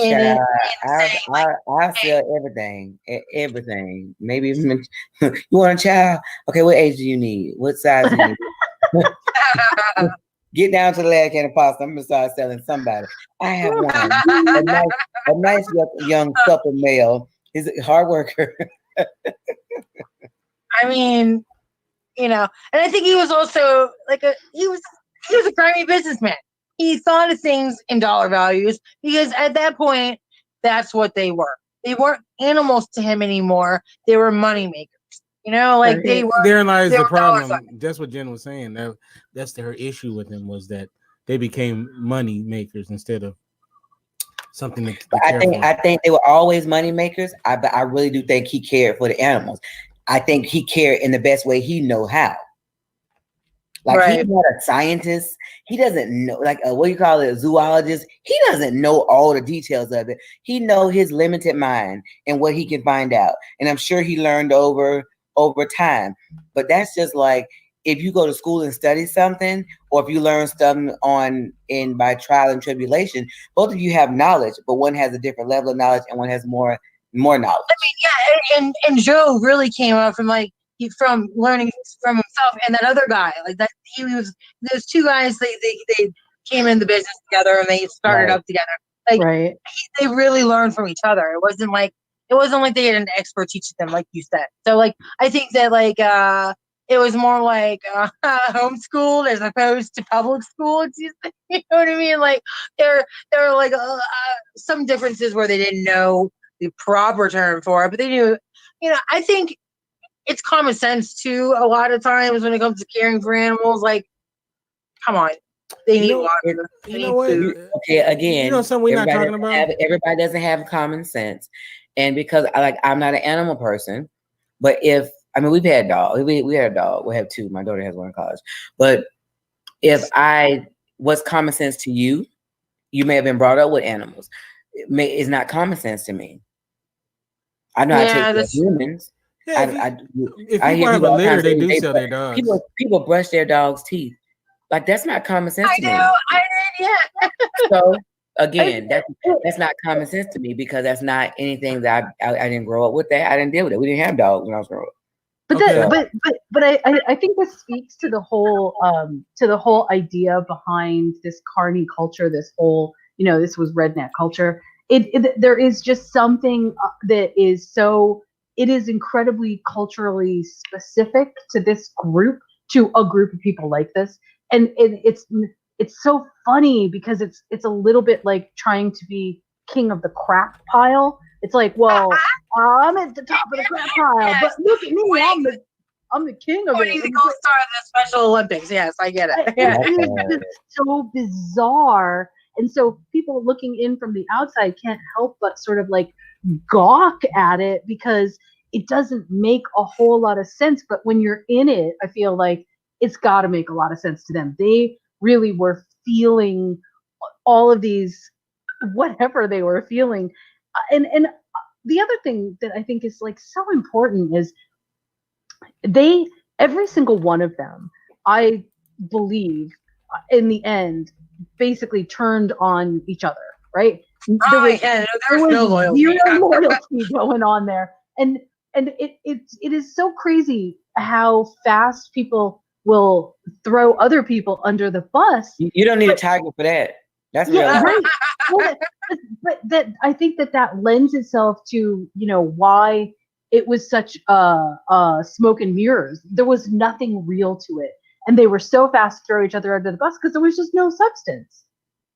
in. I sell everything. Maybe even, you want a child? Okay, what age do you need? What size do you need? Get down to the last can of pasta. I'm gonna start selling somebody. I have one, a nice young supple male. He's a hard worker. And I think he was also he was a grimy businessman. He thought of things in dollar values because at that point, that's what they were. They weren't animals to him anymore. They were money makers. They were. Therein lies the problem. That's what Jen was saying. That's her issue with him, was that they became money makers instead of something to care for. I think they were always money makers. I really do think he cared for the animals. I think he cared in the best way he know how. He's not a scientist. He doesn't know, what do you call it, a zoologist. He doesn't know all the details of it. He know his limited mind and what he can find out. And I'm sure he learned over over time. But that's just like if you go to school and study something, or if you learn something by trial and tribulation, both of you have knowledge, but one has a different level of knowledge and one has more knowledge. I mean, and Joe really came up from from learning from himself and that other guy. Like that, those two guys. They came in the business together and they started up together. Like they really learned from each other. It wasn't like they had an expert teaching them, like you said. So like I think that it was more like homeschooled as opposed to public school. You know what I mean? Like there were like some differences where they didn't know the proper term for it, but they knew. I think it's common sense too. A lot of times when it comes to caring for animals, like, come on, they need water. You know what? Okay, again, something we're not talking about. Everybody doesn't have common sense, and because I'm not an animal person, but we've had dogs. We had a dog. We have two. My daughter has one in college. But if what's common sense to you, you may have been brought up with animals. It's not common sense to me. I know how to take care of humans. Yeah, if people have a litter, they do sell their dogs. People brush their dogs' teeth. Like that's not common sense to me. Yeah. So again, that's not common sense to me because that's not anything that I didn't grow up with. That I didn't deal with it. We didn't have dogs when I was growing up. But I think this speaks to the whole idea behind this carny culture. This whole this was redneck culture. There is just something that is so. It is incredibly culturally specific to this group, to a group of people like this, and it's so funny because it's a little bit like trying to be king of the crap pile. It's like, well, I'm at the top of the crap pile, but look at me, I'm the king of it. He's the co-star of the Special Olympics. Yes, I get it. It's so bizarre. And so people looking in from the outside can't help but sort of like gawk at it because it doesn't make a whole lot of sense. But when you're in it, I feel like it's got to make a lot of sense to them. They really were feeling all of these, whatever they were feeling. And the other thing that I think is like so important is every single one of them, I believe in the end, basically turned on each other, right? There was no loyalty. Zero loyalty going on there. And it is so crazy how fast people will throw other people under the bus. You don't need a tiger for that. That's real. Right. but that I think that lends itself to why it was such smoke and mirrors. There was nothing real to it, and they were so fast to throw each other under the bus because there was just no substance.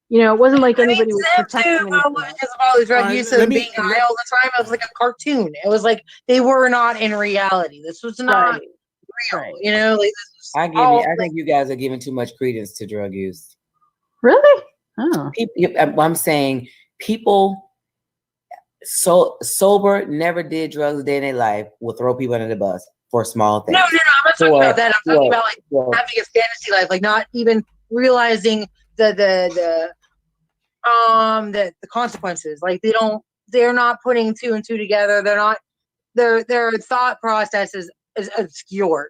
It wasn't like anybody was protecting anything. Because of all the drug use and being high all the time, it was like a cartoon. It was like they were not in reality. This was not real. Right. I think you guys are giving too much credence to drug use. Really? Oh. I'm saying people sober, never did drugs a day in their life, will throw people under the bus for small things. No, I'm not talking about that. I'm talking about having a fantasy life, like not even realizing the consequences. Like they're not putting two and two together. They're not, their thought process is obscure.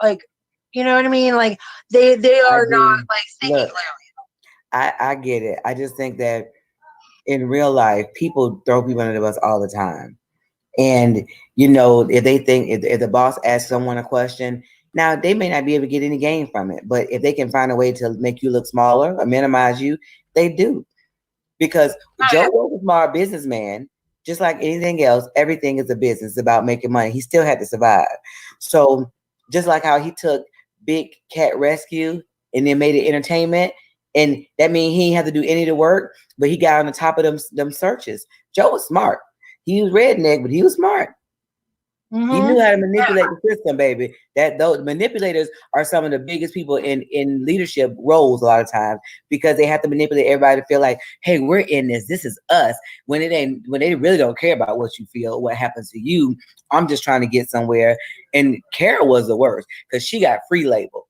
Like, you know what I mean? Like they are not like thinking clearly. I get it. I just think that in real life, people throw people under the bus all the time. And, if they think, if the boss asks someone a question, now they may not be able to get any gain from it. But if they can find a way to make you look smaller or minimize you, they do. Because Joe was a smart businessman, just like anything else. Everything is a business. It's about making money. He still had to survive. So just like how he took Big Cat Rescue and then made it entertainment, and that means he didn't have to do any of the work, but he got on the top of them searches. Joe was smart. He was redneck, but he was smart. Mm-hmm. He knew how to manipulate the system, baby. Those manipulators are some of the biggest people in leadership roles a lot of times because they have to manipulate everybody to feel like, hey, we're in this. This is us. When they really don't care about what you feel, what happens to you. I'm just trying to get somewhere. And Carol was the worst because she got free label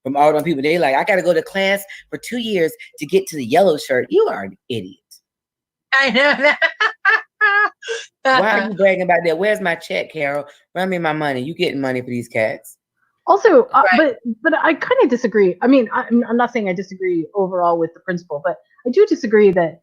from all them people. They like, I got to go to class for 2 years to get to the yellow shirt. You are an idiot. I know that. Why are you bragging about that? Where's my check, Carol? Run me my money. You getting money for these cats. Also, but I kind of disagree. I mean, I'm not saying I disagree overall with the principle, but I do disagree that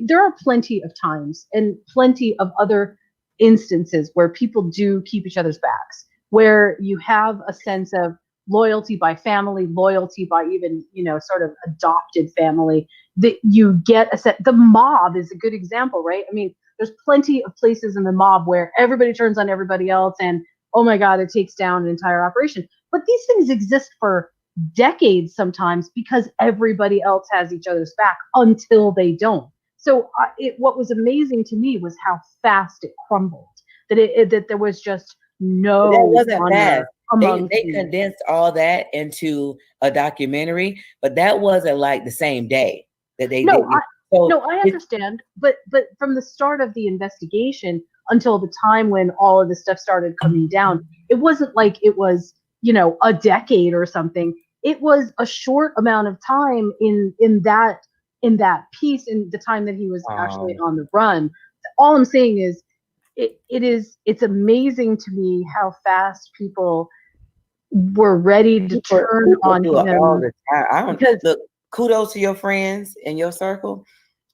there are plenty of times and plenty of other instances where people do keep each other's backs, where you have a sense of loyalty by family, loyalty by even, sort of adopted family, that you get a set. The mob is a good example, right? I mean, there's plenty of places in the mob where everybody turns on everybody else and, oh my God, it takes down an entire operation. But these things exist for decades sometimes because everybody else has each other's back until they don't. So what was amazing to me was how fast it crumbled. That there was just no. That wasn't fast. They condensed all that into a documentary, but that wasn't like the same day that they did. I understand, but from the start of the investigation until the time when all of this stuff started coming down, it wasn't like it was, a decade or something. It was a short amount of time in that piece, in the time that he was actually on the run. All I'm saying is it's amazing to me how fast people were ready to turn on him all the time. I don't look. Kudos to your friends in your circle,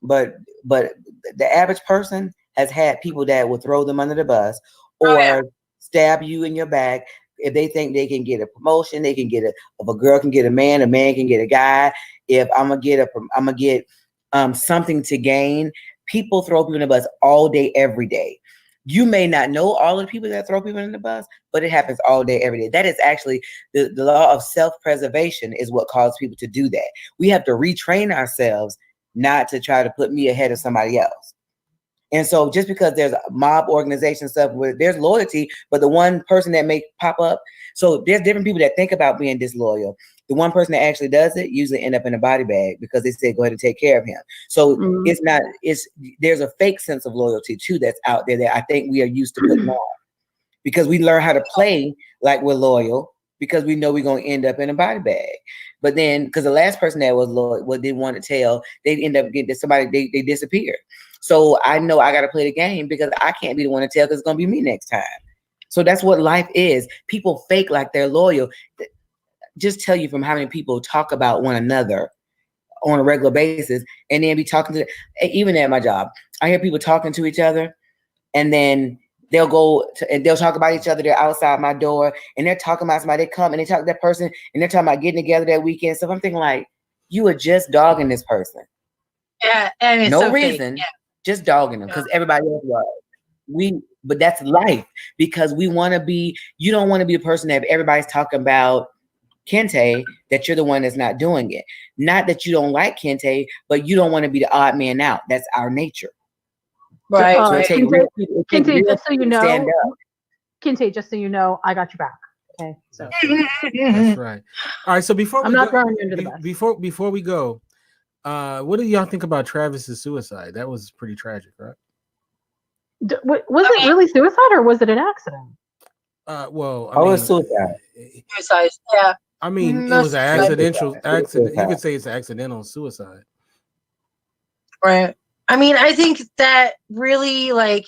but the average person has had people that will throw them under the bus or stab you in your back if they think they can get a promotion. They can get if a girl can get a man can get a guy. If I'm gonna get something to gain, people throw people in the bus all day, every day. You may not know all of the people that throw people in the bus, but it happens all day, every day. That is actually the law of self-preservation is what causes people to do that. We have to retrain ourselves not to try to put me ahead of somebody else. And so just because there's a mob organization stuff where there's loyalty, but the one person that may pop up, so there's different people that think about being disloyal. The one person that actually does it usually end up in a body bag because they say, go ahead and take care of him. So there's a fake sense of loyalty too that's out there that I think we are used to putting on because we learn how to play like we're loyal because we know we're going to end up in a body bag. But then, because the last person that was loyal, didn't want to tell, they end up getting somebody, they disappeared. So I know I got to play the game because I can't be the one to tell because it's going to be me next time. So that's what life is. People fake like they're loyal. Just tell you from how many people talk about one another on a regular basis and then be talking to, even at my job, I hear people talking to each other and then they'll go and they'll talk about each other. They're outside my door and they're talking about somebody. They come and they talk to that person and they're talking about getting together that weekend. So I'm thinking like, you are just dogging this person. Yeah. And it's no reason, just dogging them because everybody else was. But that's life because we want to be, you don't want to be a person that everybody's talking about Kinte, that you're the one that's not doing it. Not that you don't like Kinte, but you don't want to be the odd man out. That's our nature. Right. Kinte, just so you know, Kinte, just so you know, I got your back. Okay. So that's right. All right. So before I'm not throwing you under the bus. Before we go, what do y'all think about Travis's suicide? That was pretty tragic, right? Was it really suicide or was it an accident? Well, I mean, suicide. Suicide. Yeah. I mean, it was an accidental accident. You could say it's accidental suicide. Right. I mean, I think that really, like,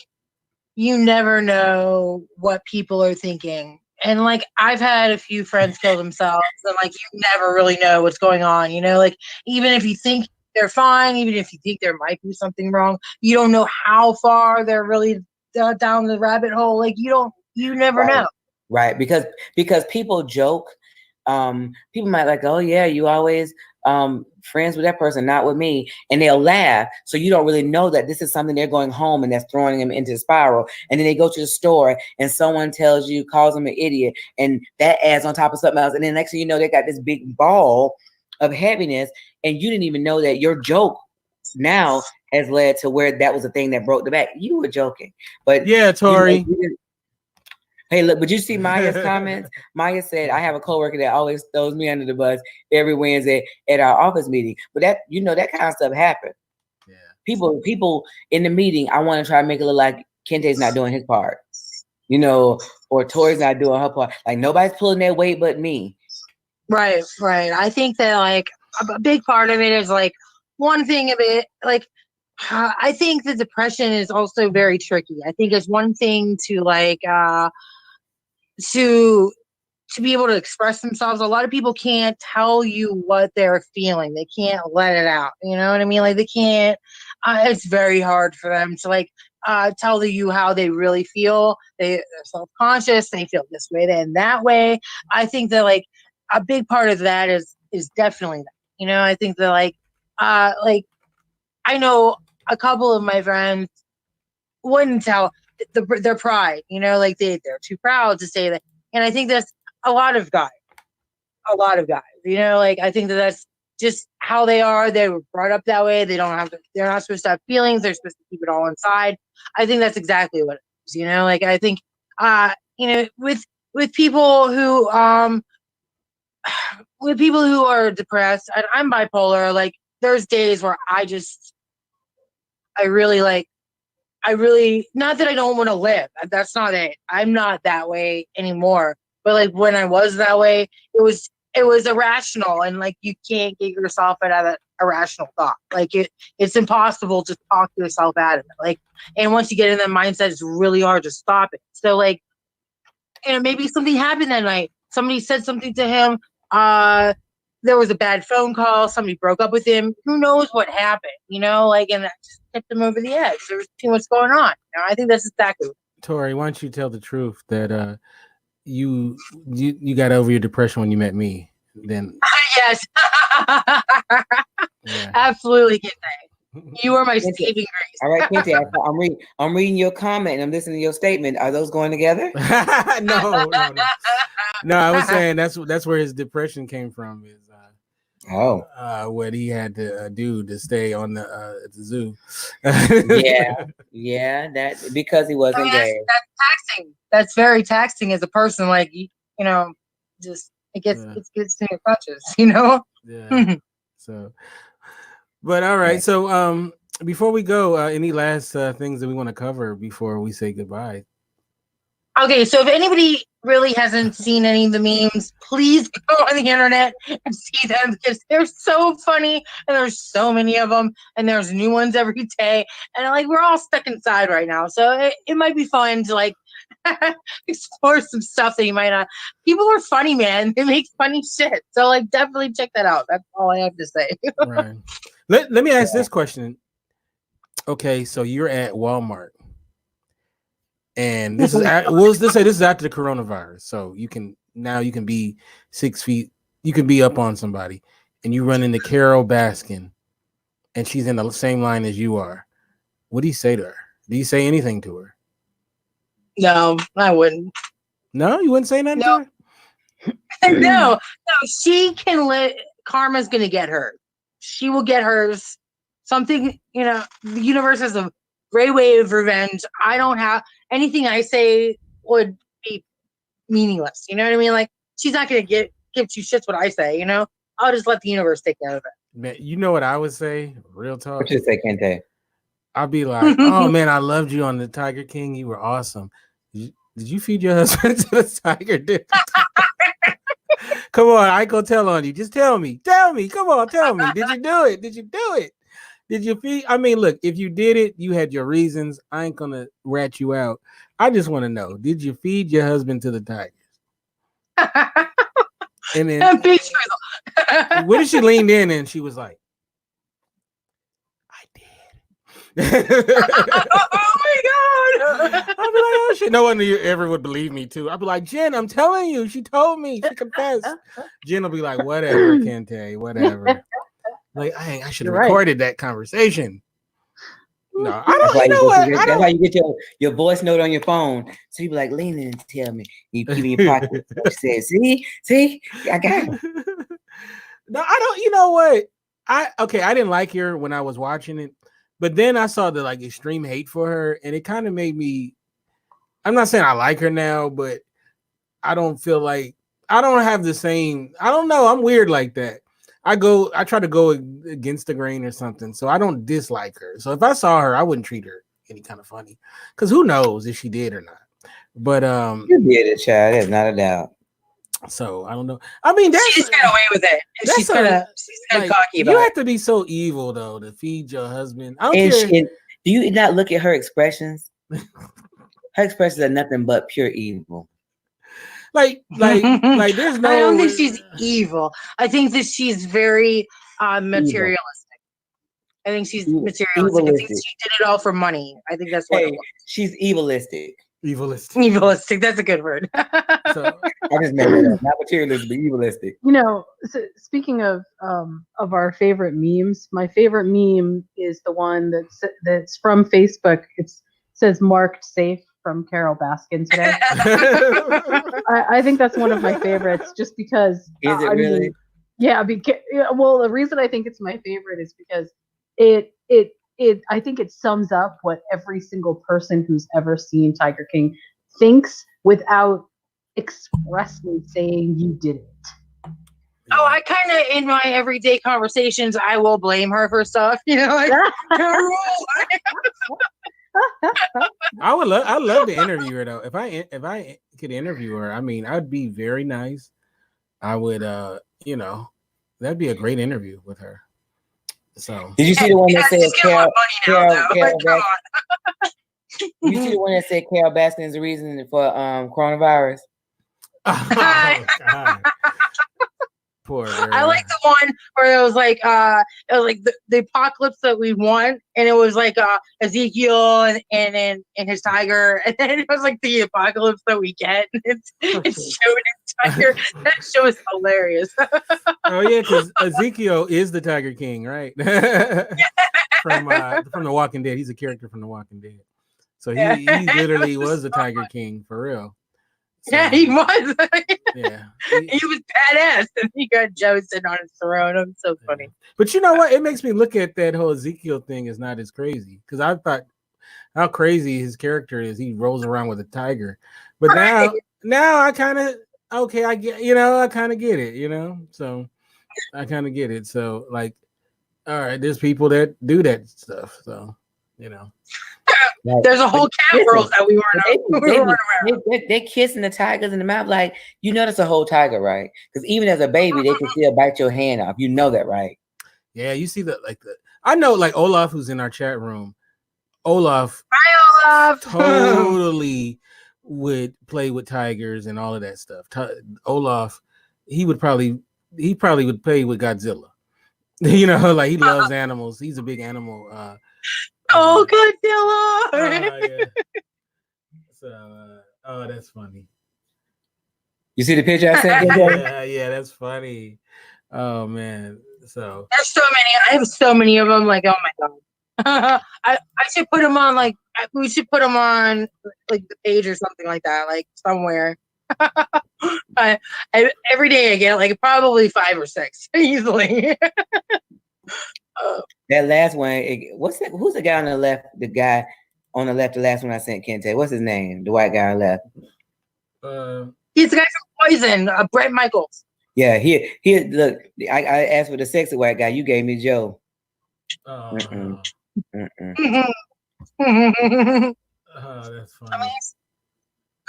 you never know what people are thinking. And, like, I've had a few friends kill themselves, and, like, you never really know what's going on, you know? Like, even if you think they're fine, even if you think there might be something wrong, you don't know how far they're really down the rabbit hole. Like, you never know. Right. Because people joke. People might like, oh yeah, you always friends with that person, not with me, and they'll laugh. So you don't really know that this is something they're going home and that's throwing them into the spiral. And then they go to the store and someone calls them an idiot, and that adds on top of something else. And then next thing you know, they got this big ball of heaviness, and you didn't even know that your joke now has led to where that was the thing that broke the back. You were joking, but yeah, Tory. Hey, look, but you see Maya's comments? Maya said, I have a coworker that always throws me under the bus every Wednesday at our office meeting. But that, that kind of stuff happened. Yeah. People in the meeting, I want to try to make it look like Kinte's not doing his part, or Tori's not doing her part. Like nobody's pulling their weight but me. Right. I think that like a big part of it is like one thing of it, like I think the depression is also very tricky. I think it's one thing to like to be able to express themselves. A lot of people can't tell you what they're feeling. They can't let it out. You know what I mean? Like they can't. It's very hard for them to like tell you how they really feel. They're self-conscious. They feel this way, then that way. I think that like a big part of that is definitely that. You know, I think that like I know a couple of my friends wouldn't tell their pride. You know, like they're too proud to say that, and I think that's a lot of guys. You know, like I think that's just how they are. They were brought up that way. They're not supposed to have feelings. They're supposed to keep it all inside. I think that's exactly what it is. You know, like I think you know, with people who are depressed, and I'm bipolar, like there's days where I really, not that I don't want to live. That's not it. I'm not that way anymore. But like when I was that way, it was irrational, and like you can't get yourself out of that irrational thought. Like it's impossible to talk yourself out of it. Like, and once you get in that mindset, it's really hard to stop it. So like, you know, maybe something happened that night. Somebody said something to him. There was a bad phone call. Somebody broke up with him. Who knows what happened? You know, like, and that just tipped him over the edge. There was too much going on. You know, I think that's exactly. Tori, why don't you tell the truth that you got over your depression when you met me? Then yes, yeah. Absolutely, Kinte. You are my saving grace. All right, Kinte, I'm reading your comment and I'm listening to your statement. Are those going together? No. I was saying that's where his depression came from. Is what he had to do to stay on the zoo. yeah, that because he wasn't gay. That's taxing. That's very taxing as a person. Like you know, just it gets to your conscious. You know. Yeah. So, but all right. So, before we go, any last things that we want to cover before we say goodbye? Okay, so if anybody really hasn't seen any of the memes, please go on the internet and see them because they're so funny and there's so many of them and there's new ones every day. And like we're all stuck inside right now. So it might be fun to like explore some stuff that you might not. People are funny, man. They make funny shit. So like definitely check that out. That's all I have to say. Right. Let me ask this question. Okay, so you're at Walmart. And this is let's say this is after the coronavirus. So you can be 6 feet, you can be up on somebody, and you run into Carol Baskin, and she's in the same line as you are. What do you say to her? Do you say anything to her? No, I wouldn't. No, you wouldn't say nothing to her? No, she can karma's gonna get her. She will get hers. Something, you know, the universe has a great way of revenge. I don't have anything I say would be meaningless. You know what I mean? Like she's not gonna give two shits what I say. You know, I'll just let the universe take care of it. Man, you know what I would say? Real talk. What you say, Kinte? I'll be like, oh man, I loved you on the Tiger King. You were awesome. Did you feed your husband to the tiger? Come on, I ain't gonna tell on you. Just tell me. Come on, tell me. Did you do it? Did you feed? I mean, look, if you did it, you had your reasons. I ain't gonna rat you out. I just want to know, did you feed your husband to the tigers? And then what if she leaned in and she was like, I did. Oh my God. I'd be like, oh shit. No one ever would believe me too. I'd be like, Jen, I'm telling you, she told me, she confessed. Jen will be like, whatever, Kinte, whatever. Like, I should have recorded that conversation. No, I don't. You know what? That's how you get your voice note on your phone. So you be like, lean in and tell me. You keep in your pocket. She said, see, I got it. No, I don't. You know what? I didn't like her when I was watching it, but then I saw the like extreme hate for her, and it kind of made me. I'm not saying I like her now, but I don't feel like I don't have the same. I don't know. I'm weird like that. I try to go against the grain or something. So I don't dislike her. So if I saw her, I wouldn't treat her any kind of funny. Because who knows if she did or not. But you did it, child. That's not a doubt. So I don't know. I mean, she's got away with it. She's kind of cocky about it. You have to be so evil though to feed your husband. I don't care. Do you not look at her expressions? Her expressions are nothing but pure evil. Like there's no. I don't think she's evil. I think that she's very materialistic. I think she's materialistic. I think she did it all for money. I think that's what it was. She's evilistic. Evilistic. That's a good word. So I just made it up. Not materialistic, but evilistic. You know, so speaking of our favorite memes, my favorite meme is the one that's from Facebook. It says "marked safe" from Carol Baskin today. I think that's one of my favorites, just because. Is it really? Mean, yeah. Well, the reason I think it's my favorite is because I think it sums up what every single person who's ever seen Tiger King thinks without expressly saying you did it. Oh, I kind of, in my everyday conversations, I will blame her for stuff, you know, like, I'd love to interview her though. If I could interview her, I mean, I'd be very nice. I would, you know, that'd be a great interview with her. So did you see the one that said Carol Baskin? You see the one that said Carol Baskin is the reason for coronavirus? Oh, God. Poor girl. I like the one where it was like the apocalypse that we want, and it was like Ezekiel and his tiger, and then it was like the apocalypse that we get. It's showing his tiger. That show is hilarious. Oh yeah, because Ezekiel is the Tiger King, right? from The Walking Dead. He's a character from The Walking Dead. So he literally was the Tiger King for real. So, yeah, he was. Yeah, he was badass, and he got Joe sitting on his throne. It was so funny. But you know what? It makes me look at that whole Ezekiel thing is not as crazy, because I thought how crazy his character is. He rolls around with a tiger, but now I kind of I get, you know, I kind of get it, you know. So I kind of get it. So like, all right, there's people that do that stuff. So you know. There's a whole cat world that we weren't aware. They're kissing the tigers in the mouth, like, you know, that's a whole tiger, right? Because even as a baby, they can still bite your hand off. You know that, right? Yeah, you see that, I know, like Olaf, who's in our chat room. Olaf, hi Olaf, totally would play with tigers and all of that stuff. Olaf, he probably would play with Godzilla. You know, like he loves animals. He's a big animal. Oh, Godzilla! Yeah. So, that's funny. You see the picture I sent? Yeah, that's funny. Oh man, so there's so many. I have so many of them. Like, oh my god, I should put them on. Like, we should put them on like the page or something like that. Like somewhere. Every day I get like probably 5 or 6 easily. That last one, who's the guy on the left? The guy on the left, the last one I sent Kinte. What's his name? The white guy on the left. He's the guy from Poison, Brett Michaels. Yeah, he look. I asked for the sexy white guy. You gave me Joe. Oh, that's funny.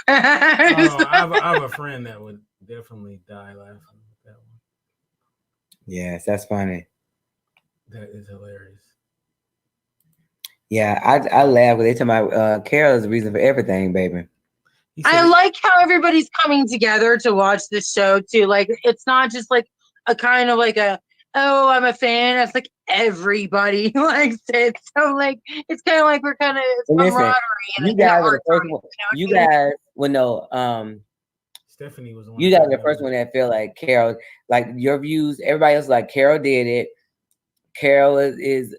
I have a friend that would definitely die laughing at that one. Yes, that's funny. That is hilarious. Yeah, I laugh when they talk about Carol is the reason for everything, baby. I like how everybody's coming together to watch this show too. Like, it's not just like a kind of like oh, I'm a fan. It's like everybody likes it. So like, it's kind of like we're kind of camaraderie. You guys are the first one. You guys, well, no, Stephanie was one. You guys are the first one that feel like Carol, like your views. Everybody else like Carol did it. Carol is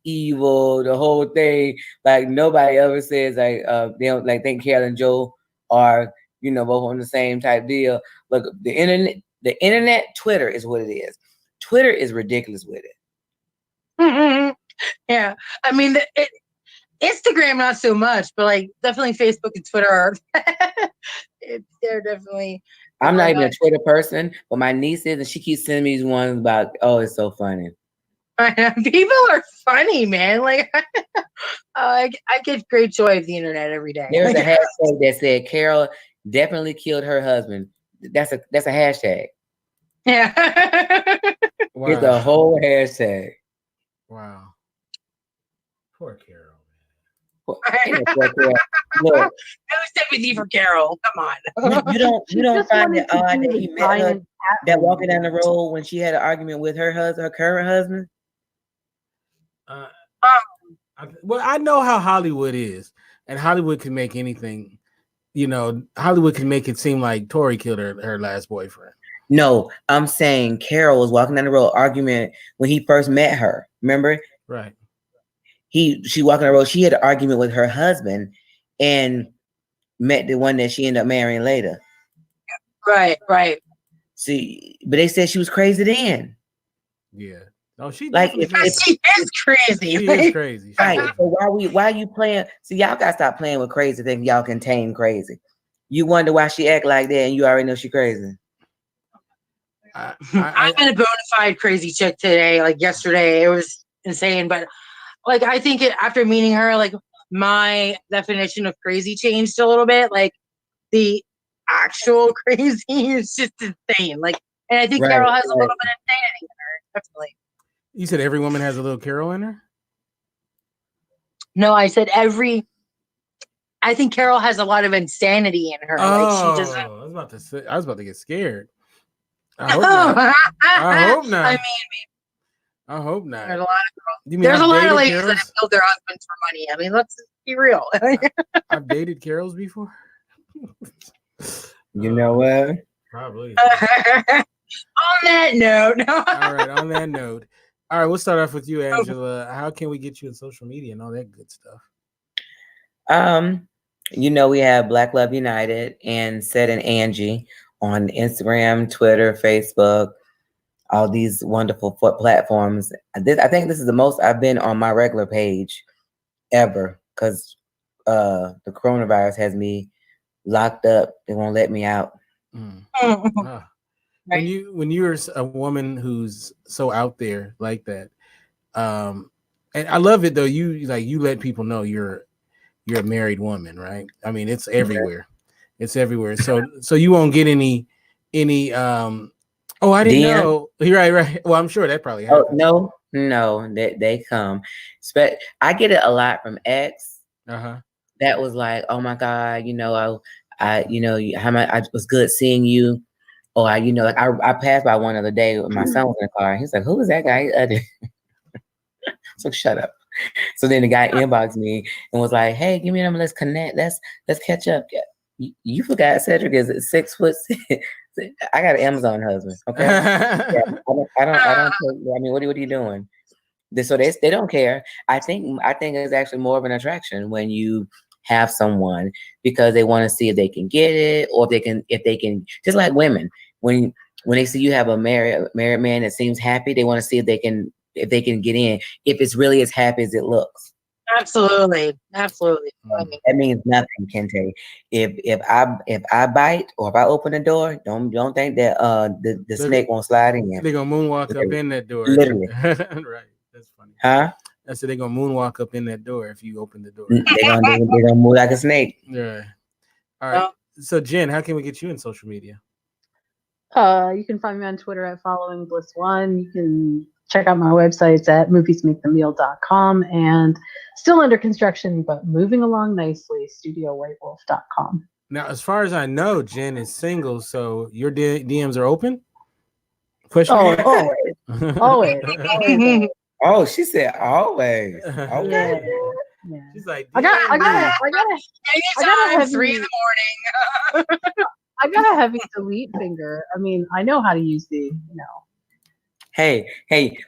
evil, the whole thing. Like nobody ever says like they don't like think Carol and Joe are, you know, both on the same type deal. Look, the internet, Twitter is what it is. Twitter is ridiculous with it. Mm-hmm. Yeah, I mean, Instagram not so much, but like definitely Facebook and Twitter are. They're definitely. I'm not even a Twitter person, but my niece is, and she keeps sending me these ones about, oh, it's so funny. People are funny, man. Like, I get great joy of the internet every day. There's a hashtag that said Carol definitely killed her husband. that's a hashtag. Yeah. Wow. It's a whole hashtag. Wow. Poor Carol. Look, No sympathy for Carol. Come on. you don't find it odd that he met her that walking down the road when she had an argument with her current husband? Well, I know how Hollywood is, and Hollywood can make anything. Hollywood can make it seem like Tory killed her last boyfriend. No, I'm saying Carol was walking down the road argument when he first met her. Remember? Right. She walking down the road. She had an argument with her husband and met the one that she ended up marrying later. Right. See, but they said she was crazy then. Yeah. No, she like she is crazy. She is crazy. Right. So why you playing? See, y'all gotta stop playing with crazy things. Y'all contain crazy. You wonder why she act like that, and you already know she crazy. I've been a bona fide crazy chick today. Like yesterday, it was insane. But like, I think after meeting her, like my definition of crazy changed a little bit. Like the actual crazy is just insane. Like, and I think Carol has a little bit of insanity in her. Definitely. You said every woman has a little Carol in her? No, I said I think Carol has a lot of insanity in her. Oh, like she doesn't. I was about to get scared. I hope not. I hope not. I mean, I hope not. There's a lot of ladies that have killed their husbands for money. I mean, let's be real. I've dated Carols before. You know what? Probably. On that note. All right. On that note. All right. We'll start off with you, Angela. How can we get you in social media and all that good stuff? We have Black Love United and Seth and Angie on Instagram, Twitter, Facebook, all these wonderful platforms. I think this is the most I've been on my regular page ever because the coronavirus has me locked up. They won't let me out. When you're a woman who's so out there like that, and I love it though. You let people know you're a married woman, right? I mean, it's everywhere. It's everywhere. So you won't get any I didn't know. You're right. Well, I'm sure that probably happens. No, they come. I get it a lot from ex. That was like, oh my God, I was good seeing you. Or I passed by one other day when my son was in the car. He's like, who was that guy? So shut up. So then the guy inboxed me and was like, hey, give me a number. Let's connect. Let's catch up. You forgot Cedric is 6'6". I got an Amazon husband. Okay. Yeah, I don't. I mean, what are you doing? So they don't care. I think it's actually more of an attraction when you have someone because they want to see if they can get it or if they can just like women when they see you have a married man that seems happy, they want to see if they can get in, if it's really as happy as it looks. Absolutely. That means nothing, Kinte. If I bite or if I open the door, don't think that the snake won't slide in. They're gonna moonwalk up in that door. Literally. Right. That's funny. Huh? I said they're gonna moonwalk up in that door if you open the door. They're gonna move like a snake. Yeah. All right. So Jen, how can we get you in social media? You can find me on Twitter at followingbliss1. You can check out my websites at moviesmakethemeal.com and still under construction, but moving along nicely, studiowhitewolf.com. Now, as far as I know, Jen is single, so your DMs are open? Question mark? Always. Oh, she said always. Okay. Yeah. She's like, I gotta have 3 a.m. I got a heavy delete finger. I mean, I know how to use the, Hey,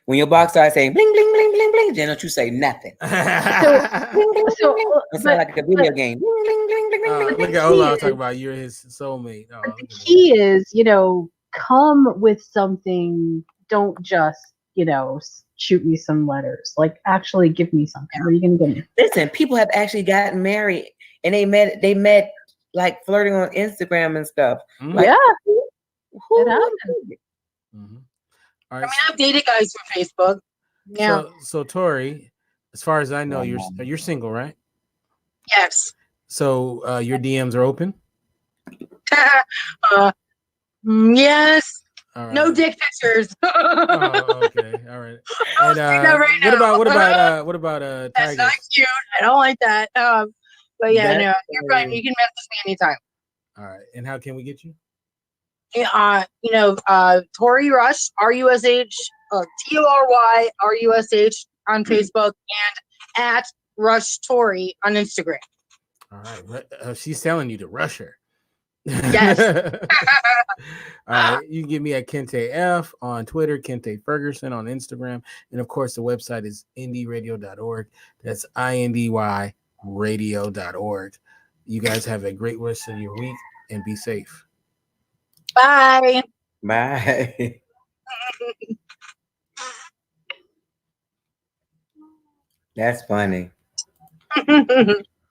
when your box starts saying bling, bling, bling, bling, bling, Jen, don't you say nothing. It's like a video game. Bling, bling, bling, bling, bling. Look at Ola talking about you're his soulmate. The key is, come with something. Don't just, shoot me some letters. Like, actually give me something. What are you going to give me? Listen, people have actually gotten married and they met like flirting on Instagram and stuff. Mm-hmm. Like, yeah. It happened. Mm-hmm. All right. I mean, I've dated guys from Facebook. Yeah. So Tori, as far as I know, you're single, right? Yes. So your DMs are open? Yes. Right. No dick pictures. Oh, okay. All right. And what about That's tigers? not cute. I don't like that. But yeah, no, you're fine. You can message me anytime. All right. And how can we get you? Tory Rush, RUSH, TORY, on Facebook, and at Rush Tory on Instagram. All right. She's telling you to rush her. Yes. All right. You can get me at Kinte F on Twitter, Kinte Ferguson on Instagram. And of course, the website is indyradio.org. That's INDY radio.org. You guys have a great rest of your week and be safe. Bye. Bye. That's funny.